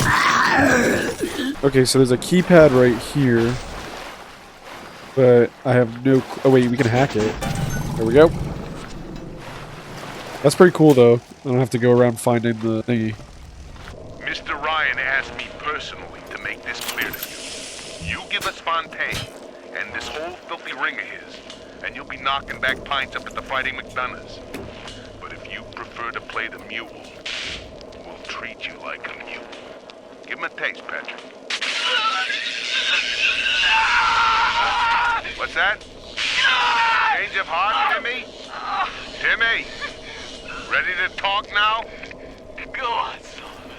Okay, so there's a keypad right here. But I have no... Oh wait, we can hack it. There we go. That's pretty cool though. I don't have to go around finding the thingy. Mr. Ryan asked me personally to make this clear to you. You give us Fontaine and this whole filthy ring of his, and you'll be knocking back pints up at the Fighting McDonough's. But if you prefer to play the mule, we'll treat you like a mule. Give him a taste, Patrick. What's that? Change of heart, Timmy? Timmy! Ready to talk now? Go on, Solomon.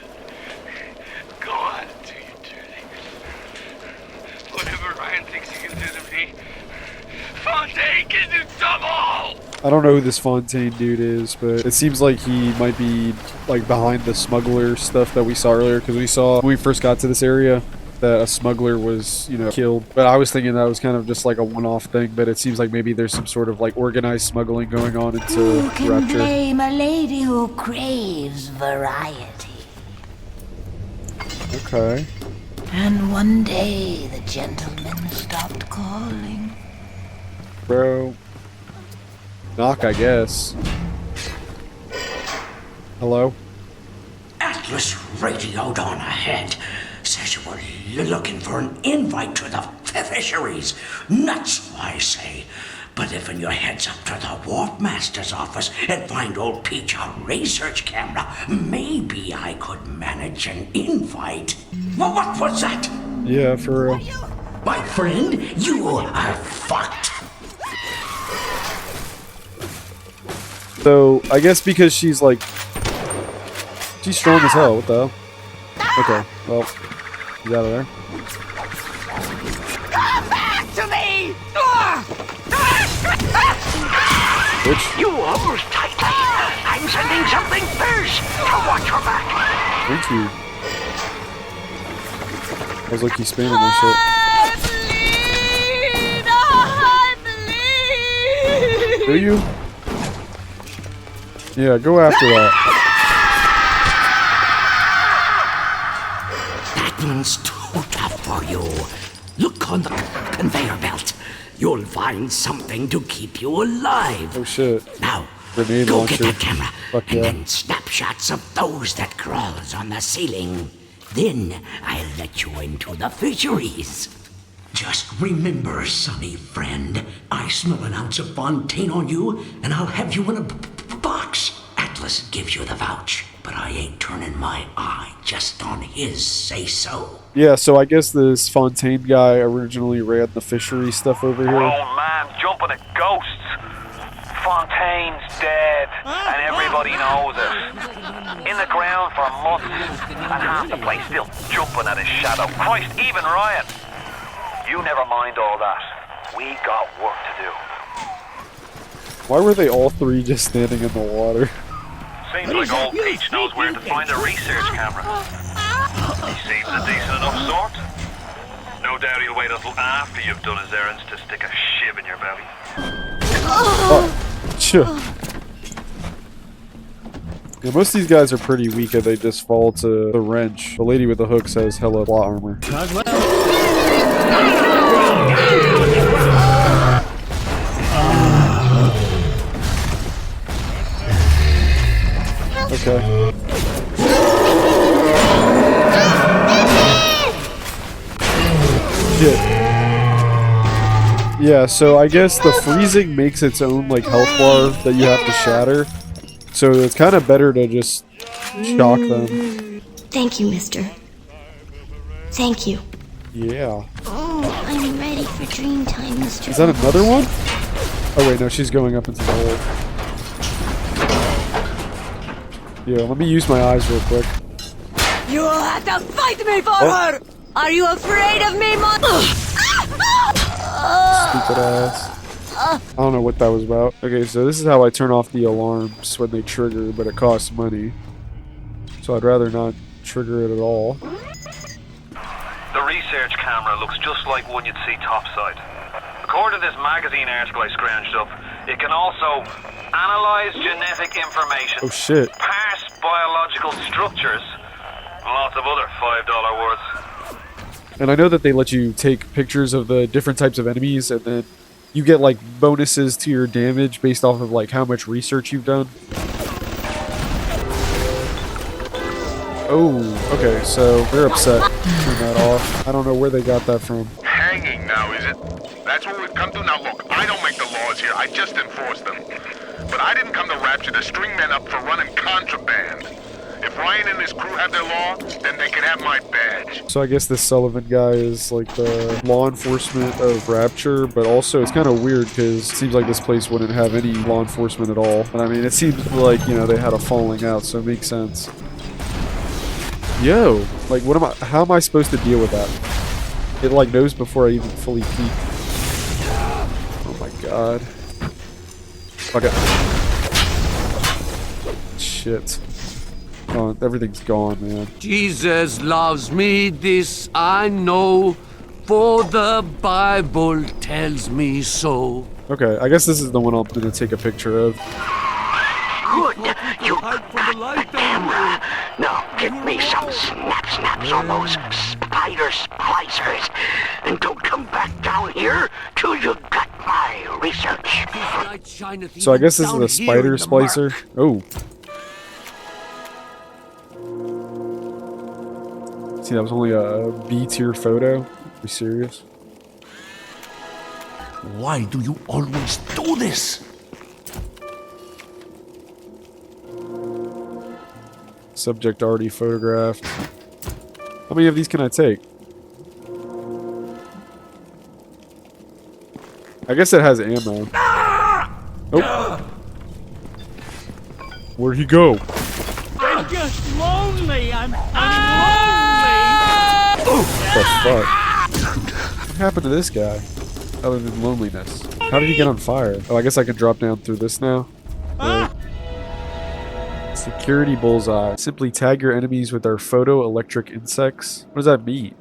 Go on and do your dirty. Whatever Ryan thinks he can do to me, Fontaine can do double! I don't know who this Fontaine dude is, but it seems like he might be like behind the smuggler stuff that we saw earlier, because we saw when we first got to this area that a smuggler was, you know, killed. But I was thinking that was kind of just like a one-off thing, but it seems like maybe there's some sort of like organized smuggling going on into Who can Rapture. blame a lady who craves variety? Okay. And one day the gentleman stopped calling. Bro. Knock, I guess. Hello? Atlas radioed on ahead. Says you were looking for an invite to the fisheries. Nuts, I say. But if you heads up to the Warp Master's office and find old Peach a research camera, maybe I could manage an invite. Well, what was that? Yeah, for real. My friend, you are fucked. So, I guess because she's like... She's strong as hell, what the hell? Okay, well, he's out of there. Come back to me! Bitch. You hold tightly. I'm sending something first to watch your back. Thank you. I was like, he's spamming my shit. Do you? Yeah, go after that. That one's too tough for you. Look on the conveyor belt. You'll find something to keep you alive. Oh shit. Now, Grenade go launcher. get that camera. Fuck And yeah. then snapshots of those that crawls on the ceiling. Then I'll let you into the fisheries. Just remember, sonny friend, I smell an ounce of Fontaine on you, and I'll have you in a box. Atlas gives you the vouch, but I ain't turning my eye just on his say-so. Yeah, so I guess this Fontaine guy originally ran the fishery stuff over here. Grown man jumping at ghosts. Fontaine's dead, and everybody knows it. In the ground for months, and half the place still jumping at his shadow. Christ, even Ryan. You never mind all that. We got work to do. Why were they all three just standing in the water? Seems like old Peach knows where to find a research camera. He seems a decent enough sort. No doubt he'll wait until after you've done his errands to stick a shiv in your belly. Oh, sure. Yeah, most of these guys are pretty weak and they just fall to the wrench. The lady with the hooks has hella plot armor. Okay. Shit. Yeah, so I guess the freezing makes its own like health bar that you have to shatter. So it's kind of better to just shock them. Thank you, mister. Thank you. Yeah. Oh, I'm ready for dream time, Mr. Is that another one? Oh wait, no, she's going up into the hole. Yeah, let me use my eyes real quick. You have to fight me for her! Are you afraid of me, Stupid ass. I don't know what that was about. Okay, so this is how I turn off the alarms when they trigger, but it costs money. So I'd rather not trigger it at all. The research camera looks just like one you'd see topside. According to this magazine article I scrounged up, it can also analyze genetic information, Oh shit. parse biological structures, and lots of other $5 words. And I know that they let you take pictures of the different types of enemies, and then you get like bonuses to your damage based off of like how much research you've done. Oh, okay, so they're upset. Turn that off. I don't know where they got that from. Hanging now, is it? That's what we've come to? Now look, I don't make the laws here, I just enforce them. But I didn't come to Rapture to string men up for running contraband. If Ryan and his crew have their law, then they can have my badge. So I guess this Sullivan guy is like the law enforcement of Rapture, but also it's kind of weird because it seems like this place wouldn't have any law enforcement at all. But I mean, it seems like, you know, they had a falling out, so it makes sense. Yo, like how am I supposed to deal with that? It like knows before I even fully peek. Oh my god. Okay. Shit. Oh, everything's gone, man. Jesus loves me, this I know, for the Bible tells me so. Okay, I guess this is the one I'm gonna take a picture of. Good, you got the camera. Now give me some snaps on those spider splicers, and don't come back down here till you got my research. So I guess this is a spider splicer. Oh. See, that was only a B-tier photo. Are you serious? Why do you always do this? Subject already photographed. How many of these can I take? I guess it has ammo. Oh. Where'd he go? I'm just lonely. I'm lonely. What the fuck? What happened to this guy? Other than loneliness. How did he get on fire? Oh, I guess I can drop down through this now. Right. Security bullseye. Simply tag your enemies with our photoelectric insects. What does that mean?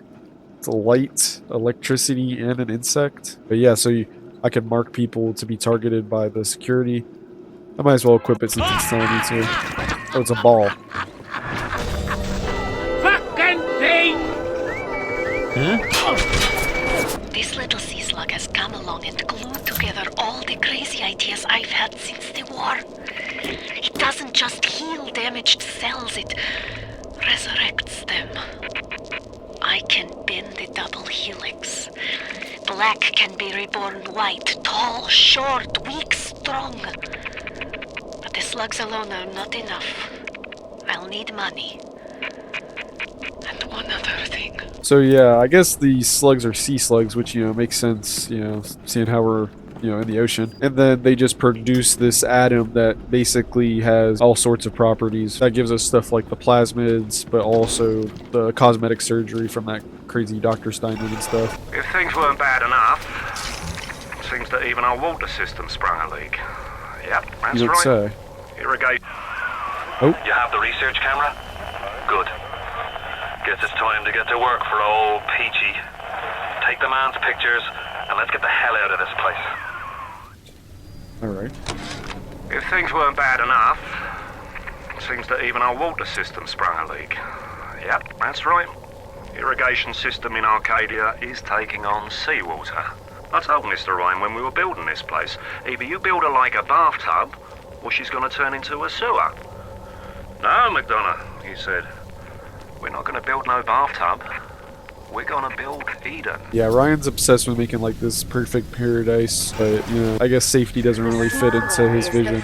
It's a light, electricity, and an insect. But yeah, so I can mark people to be targeted by the security. I might as well equip it since it's telling me to. Oh, it's a ball. Fucking thing! Huh? This little sea slug has come along and glued together all the crazy ideas I've had since the war. It doesn't just heal damaged cells, it resurrects them. I can bend the double helix. Black can be reborn white, tall, short, weak, strong. But the slugs alone are not enough. I'll need money. And one other thing. So yeah, I guess the slugs are sea slugs, which, you know, makes sense, you know, seeing how we're, you know, in the ocean. And then they just produce this atom that basically has all sorts of properties. That gives us stuff like the plasmids, but also the cosmetic surgery from that crazy Dr. Steinman and stuff. If things weren't bad enough, it seems that even our water system sprung a leak. Yep, that's You don't right. say. Irrigate. Oh. You have the research camera? Good. Guess it's time to get to work for old Peachy. take the man's pictures, and let's get the hell out of this place. Alright. If things weren't bad enough, it seems that even our water system sprung a leak. Yep, that's right. Irrigation system in Arcadia is taking on seawater. I told Mr. Ryan when we were building this place, either you build her like a bathtub, or she's gonna turn into a sewer. No, McDonough, he said. We're not gonna build no bathtub. We're gonna build Eden. Yeah, Ryan's obsessed with making like this perfect paradise, but you know, I guess safety doesn't really fit into his vision.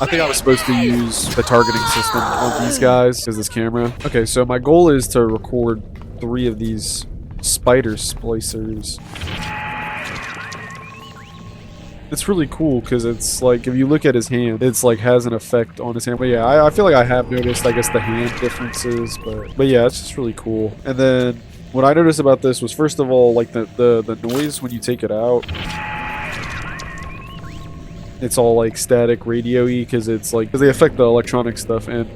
I think I was supposed to use the targeting system on these guys because this camera. Okay, so my goal is to record 3 of these spider splicers. It's really cool because it's like, if you look at his hand, it's like has an effect on his hand. But yeah, I feel like I have noticed, I guess, the hand differences, but yeah, it's just really cool. And then what I noticed about this was, first of all, like the noise when you take it out. It's all like static radio-y because it's like, because they affect the electronic stuff, and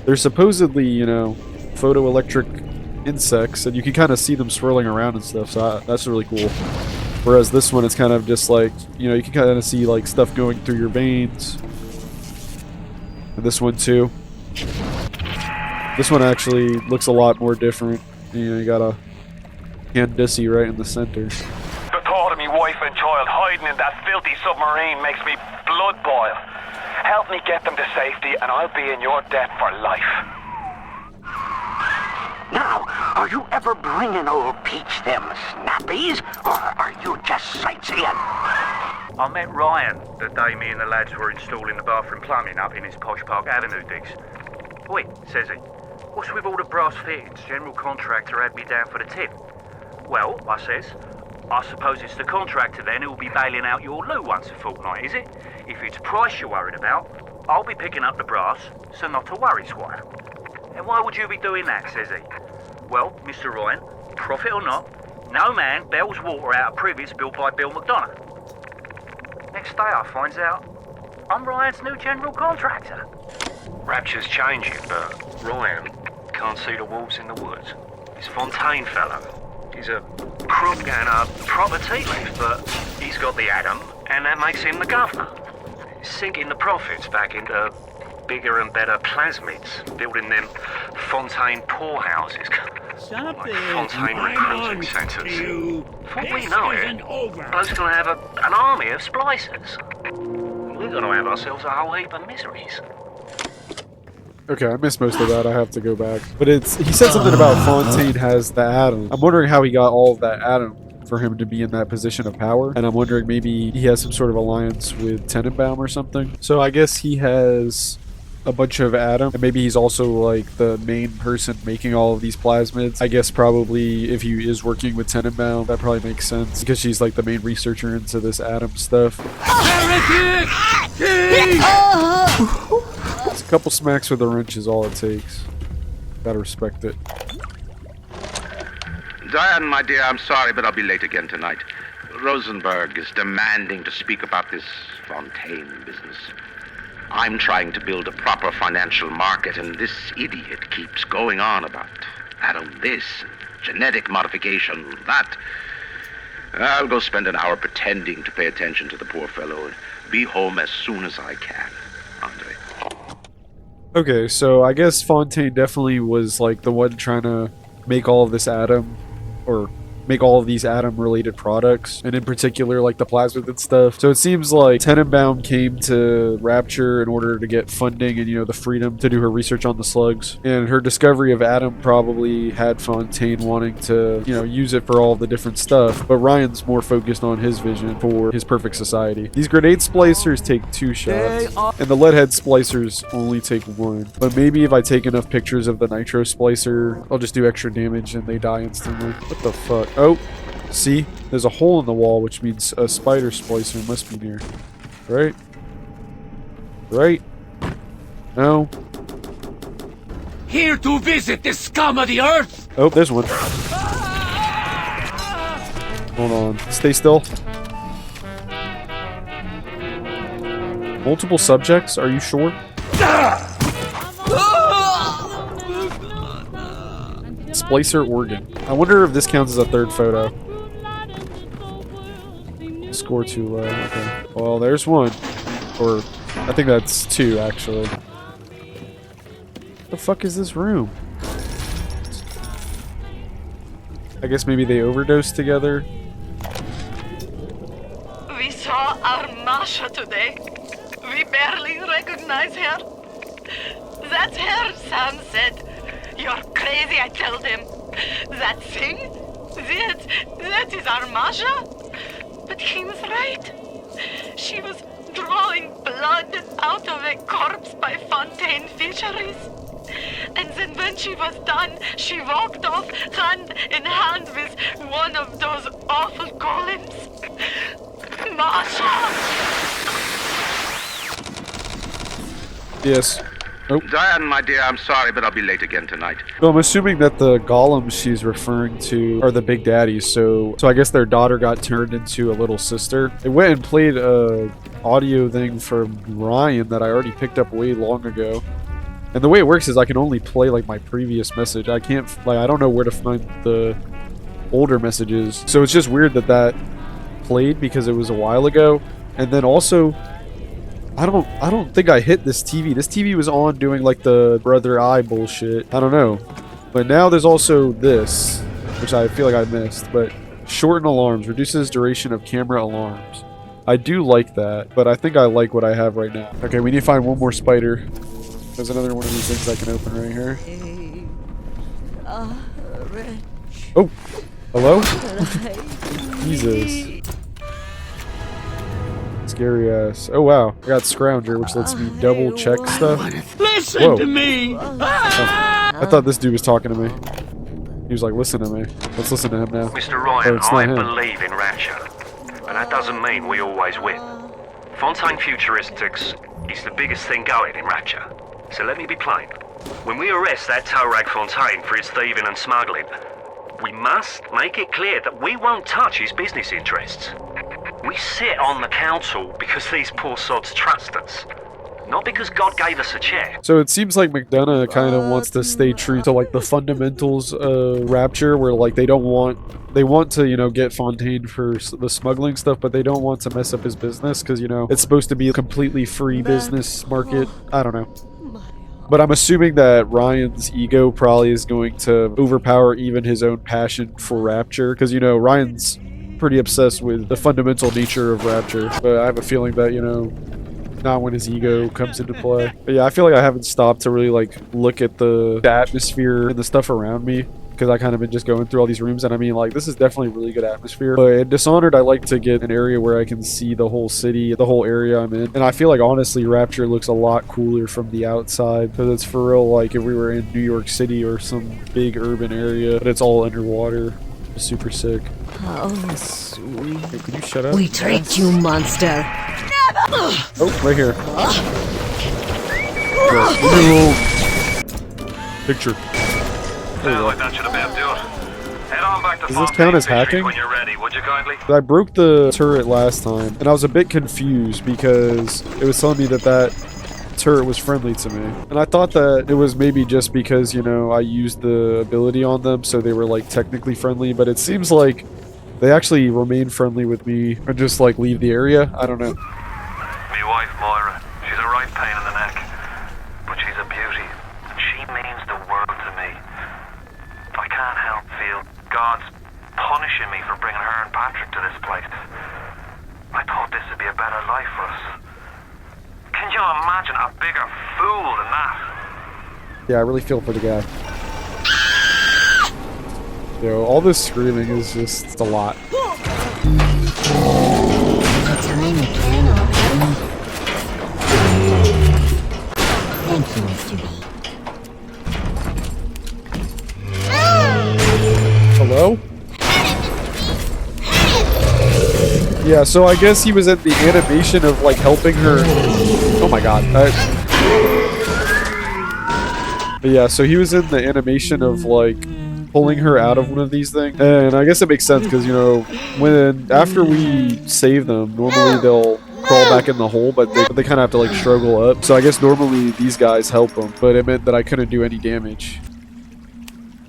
they're supposedly, you know, photoelectric insects, and you can kind of see them swirling around and stuff, so that's really cool. Whereas this one, it's kind of just like, you know, you can kind of see like stuff going through your veins. And this one too. This one actually looks a lot more different. You know, you got a Candice right in the center. The thought of me wife and child hiding in that filthy submarine makes me blood boil. Help me get them to safety and I'll be in your debt for life. Now, are you ever bringing old Peach them snappies, or are you just sightseeing? I met Ryan the day me and the lads were installing the bathroom plumbing up in his Posh Park Avenue digs. Wait, says he, what's with all the brass fittings? General contractor had me down for the tip. Well, I says, I suppose it's the contractor then who'll be bailing out your loo once a fortnight, is it? If it's price you're worried about, I'll be picking up the brass, so not to worry, Squire. And why would you be doing that, says he? Well, Mr. Ryan, profit or not, no man bails water out of privies built by Bill McDonough. Next day I finds out I'm Ryan's new general contractor. Rapture's changing, but Ryan can't see the wolves in the woods. This Fontaine fellow, he's a crook and a proper tea leaf, but he's got the atom, and that makes him the governor. Sinking the profits back into bigger and better plasmids, building them Fontaine poorhouses, like Fontaine recruiting centres. Before we know it, Bloke's gonna have an army of splicers. We're gonna have ourselves a whole heap of miseries. Okay, I missed most of that. I have to go back. But he said something about Fontaine has the atom. I'm wondering how he got all of that atom for him to be in that position of power. And I'm wondering maybe he has some sort of alliance with Tenenbaum or something. So I guess he has a bunch of atom, and maybe he's also like the main person making all of these plasmids. I guess probably if he is working with Tenenbaum, that probably makes sense because she's like the main researcher into this atom stuff. It's a couple smacks with a wrench is all it takes. Gotta respect it. Diane, my dear, I'm sorry, but I'll be late again tonight. Rosenberg is demanding to speak about this Fontaine business. I'm trying to build a proper financial market, and this idiot keeps going on about atom this, genetic modification that. I'll go spend an hour pretending to pay attention to the poor fellow and be home as soon as I can. Andre. Okay, so I guess Fontaine definitely was like the one trying to make all of this atom, or make all of these atom-related products, and in particular, like the plasmid and stuff. So it seems like Tenenbaum came to Rapture in order to get funding and, you know, the freedom to do her research on the slugs. And her discovery of atom probably had Fontaine wanting to, you know, use it for all the different stuff. But Ryan's more focused on his vision for his perfect society. These grenade splicers take 2 shots, and the leadhead splicers only take 1. But maybe if I take enough pictures of the nitro splicer, I'll just do extra damage and they die instantly. What the fuck? Oh, see? There's a hole in the wall, which means a spider splicer must be near. Right? Right? No? Here to visit the scum of the earth! Oh, there's one. Hold on. Stay still. Multiple subjects? Are you sure? Splicer organ. I wonder if this counts as a third photo. Score too low. Okay. Well, there's one. Or, I think that's two, actually. What the fuck is this room? I guess maybe they overdosed together. We saw our Masha today. We barely recognize her. That's her, Sam said. You're crazy, I told him. That thing? That is our Masha? But he was right. She was drawing blood out of a corpse by Fontaine Fisheries. And then when she was done, she walked off hand in hand with one of those awful golems. Masha! Yes. Oh. Diane, my dear, I'm sorry, but I'll be late again tonight. So I'm assuming that the golems she's referring to are the big daddies, so I guess their daughter got turned into a little sister. It went and played a audio thing from Ryan that I already picked up way long ago. And the way it works is I can only play like my previous message. I can't, like, I don't know where to find the older messages. So it's just weird that that played because it was a while ago. And then also, I don't think I hit this TV. This TV was on doing like the brother eye bullshit. I don't know. But now there's also this, which I feel like I missed. But shorten alarms, reduces duration of camera alarms. I do like that, but I think I like what I have right now. Okay, we need to find one more spider. There's another one of these things I can open right here. Oh, hello? Jesus. Scary ass. Oh wow, I got Scrounger, which lets me double check stuff. Listen to me! Oh, I thought this dude was talking to me. He was like, listen to me. Let's listen to him now. Mr. Ryan, it's I not him. believe in Rapture, but that doesn't mean we always win. Fontaine Futuristics is the biggest thing going in Rapture. So let me be plain. When we arrest that tow rag Fontaine for his thieving and smuggling, we must make it clear that we won't touch his business interests. We sit on the council because these poor sods trust us, not because God gave us a chair. So it seems like McDonough kind of wants to stay true to like the fundamentals of Rapture, where like they want to, you know, get Fontaine for the smuggling stuff, but they don't want to mess up his business because, you know, it's supposed to be a completely free business market. I don't know. But I'm assuming that Ryan's ego probably is going to overpower even his own passion for Rapture. Because, you know, Ryan's pretty obsessed with the fundamental nature of Rapture. But I have a feeling that, you know, not when his ego comes into play. But yeah, I feel like I haven't stopped to really, like, look at the atmosphere and the stuff around me. Because I kind of been just going through all these rooms, and I mean, like, this is definitely really good atmosphere. But in Dishonored, I like to get an area where I can see the whole city, the whole area I'm in. And I feel like, honestly, Rapture looks a lot cooler from the outside. Because it's for real, like, if we were in New York City or some big urban area, but it's all underwater. It's super sick. Oh, sweet. Hey, could you shut up? We tricked you, monster. Oh, right here. Picture. Like that should about do it. Head on back to Does this count as Fisheries hacking? when you're ready, would you kindly? I broke the turret last time, and I was a bit confused because it was telling me that that turret was friendly to me. And I thought that it was maybe just because, you know, I used the ability on them, so they were, like, technically friendly, but it seems like they actually remain friendly with me and just, like, leave the area. I don't know. Me wife, Moira, she's a right pain in the neck, but she's a beauty, and she means the world to me. I can't help feel God's punishing me for bringing her and Patrick to this place. I thought this would be a better life for us. Can you imagine a bigger fool than that? Yeah, I really feel for the guy. Yo, all this screaming is just, it's a lot. Time again already? Thank you, Mr. B. Hello? Yeah, so I guess he was at the animation of, like, helping her. Oh my god. But yeah, so he was in the animation of, like, pulling her out of one of these things. And I guess it makes sense because, you know, after we save them, normally they'll crawl back in the hole, but they kind of have to, like, struggle up. So I guess normally these guys help them, but it meant that I couldn't do any damage.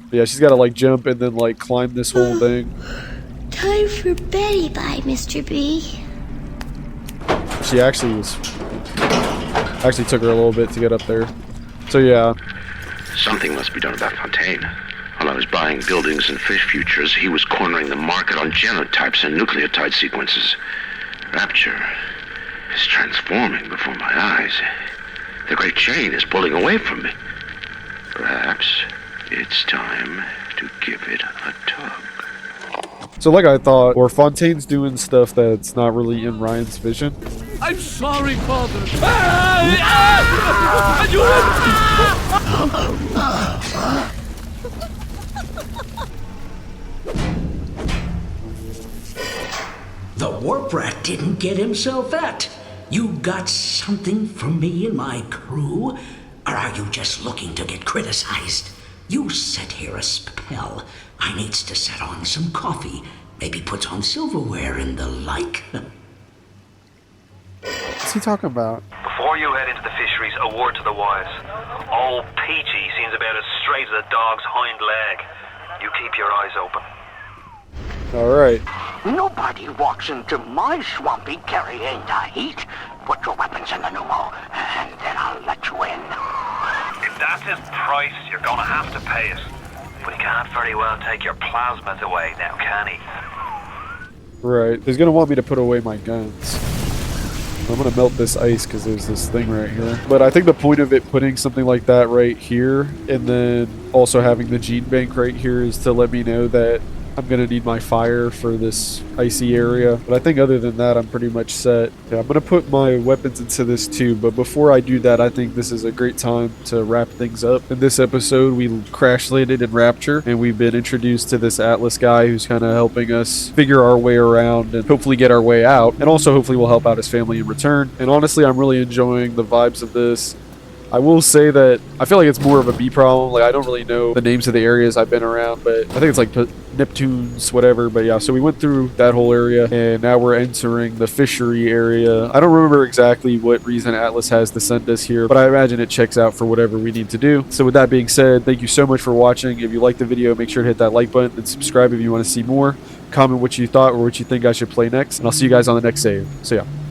But yeah, she's got to like jump and then like climb this whole thing. Time for Betty Bye, Mr. B. She actually took her a little bit to get up there. So yeah. Something must be done about Fontaine. While I was buying buildings and fish futures, he was cornering the market on genotypes and nucleotide sequences. Rapture is transforming before my eyes. The great chain is pulling away from me. Perhaps it's time to give it a tug. So like I thought, or Fontaine's doing stuff that's not really in Ryan's vision. I'm sorry, Father. The warp rat didn't get himself at. You got something from me and my crew? Or are you just looking to get criticized? You set here a spell. I needs to set on some coffee. Maybe put on silverware and the like. What's he talking about? Before you head into the fisheries, a word to the wise. Old Peachy seems about as straight as a dog's hind leg. You keep your eyes open. Alright. Nobody walks into my swampy carrying the heat. Put your weapons in the pneumo, and then I'll let you in. If that's his price, you're gonna have to pay it. But he can't very well take your plasmas away now, can he? Right. He's gonna want me to put away my guns. I'm gonna melt this ice because there's this thing right here. But I think the point of it putting something like that right here and then also having the gene bank right here is to let me know that I'm gonna need my fire for this icy area. But I think other than that, I'm pretty much set. Yeah, I'm gonna put my weapons into this too. But before I do that, I think this is a great time to wrap things up. In this episode, we crash landed in Rapture, and we've been introduced to this Atlas guy who's kind of helping us figure our way around and hopefully get our way out. And also hopefully we'll help out his family in return. And honestly, I'm really enjoying the vibes of this. I will say that I feel like it's more of a B problem. Like, I don't really know the names of the areas I've been around, but I think it's like Neptune's, whatever. But yeah, so we went through that whole area, and now we're entering the fishery area. I don't remember exactly what reason Atlas has to send us here, but I imagine it checks out for whatever we need to do. So with that being said, thank you so much for watching. If you liked the video, make sure to hit that like button and subscribe if you want to see more. Comment what you thought or what you think I should play next, and I'll see you guys on the next save. So yeah.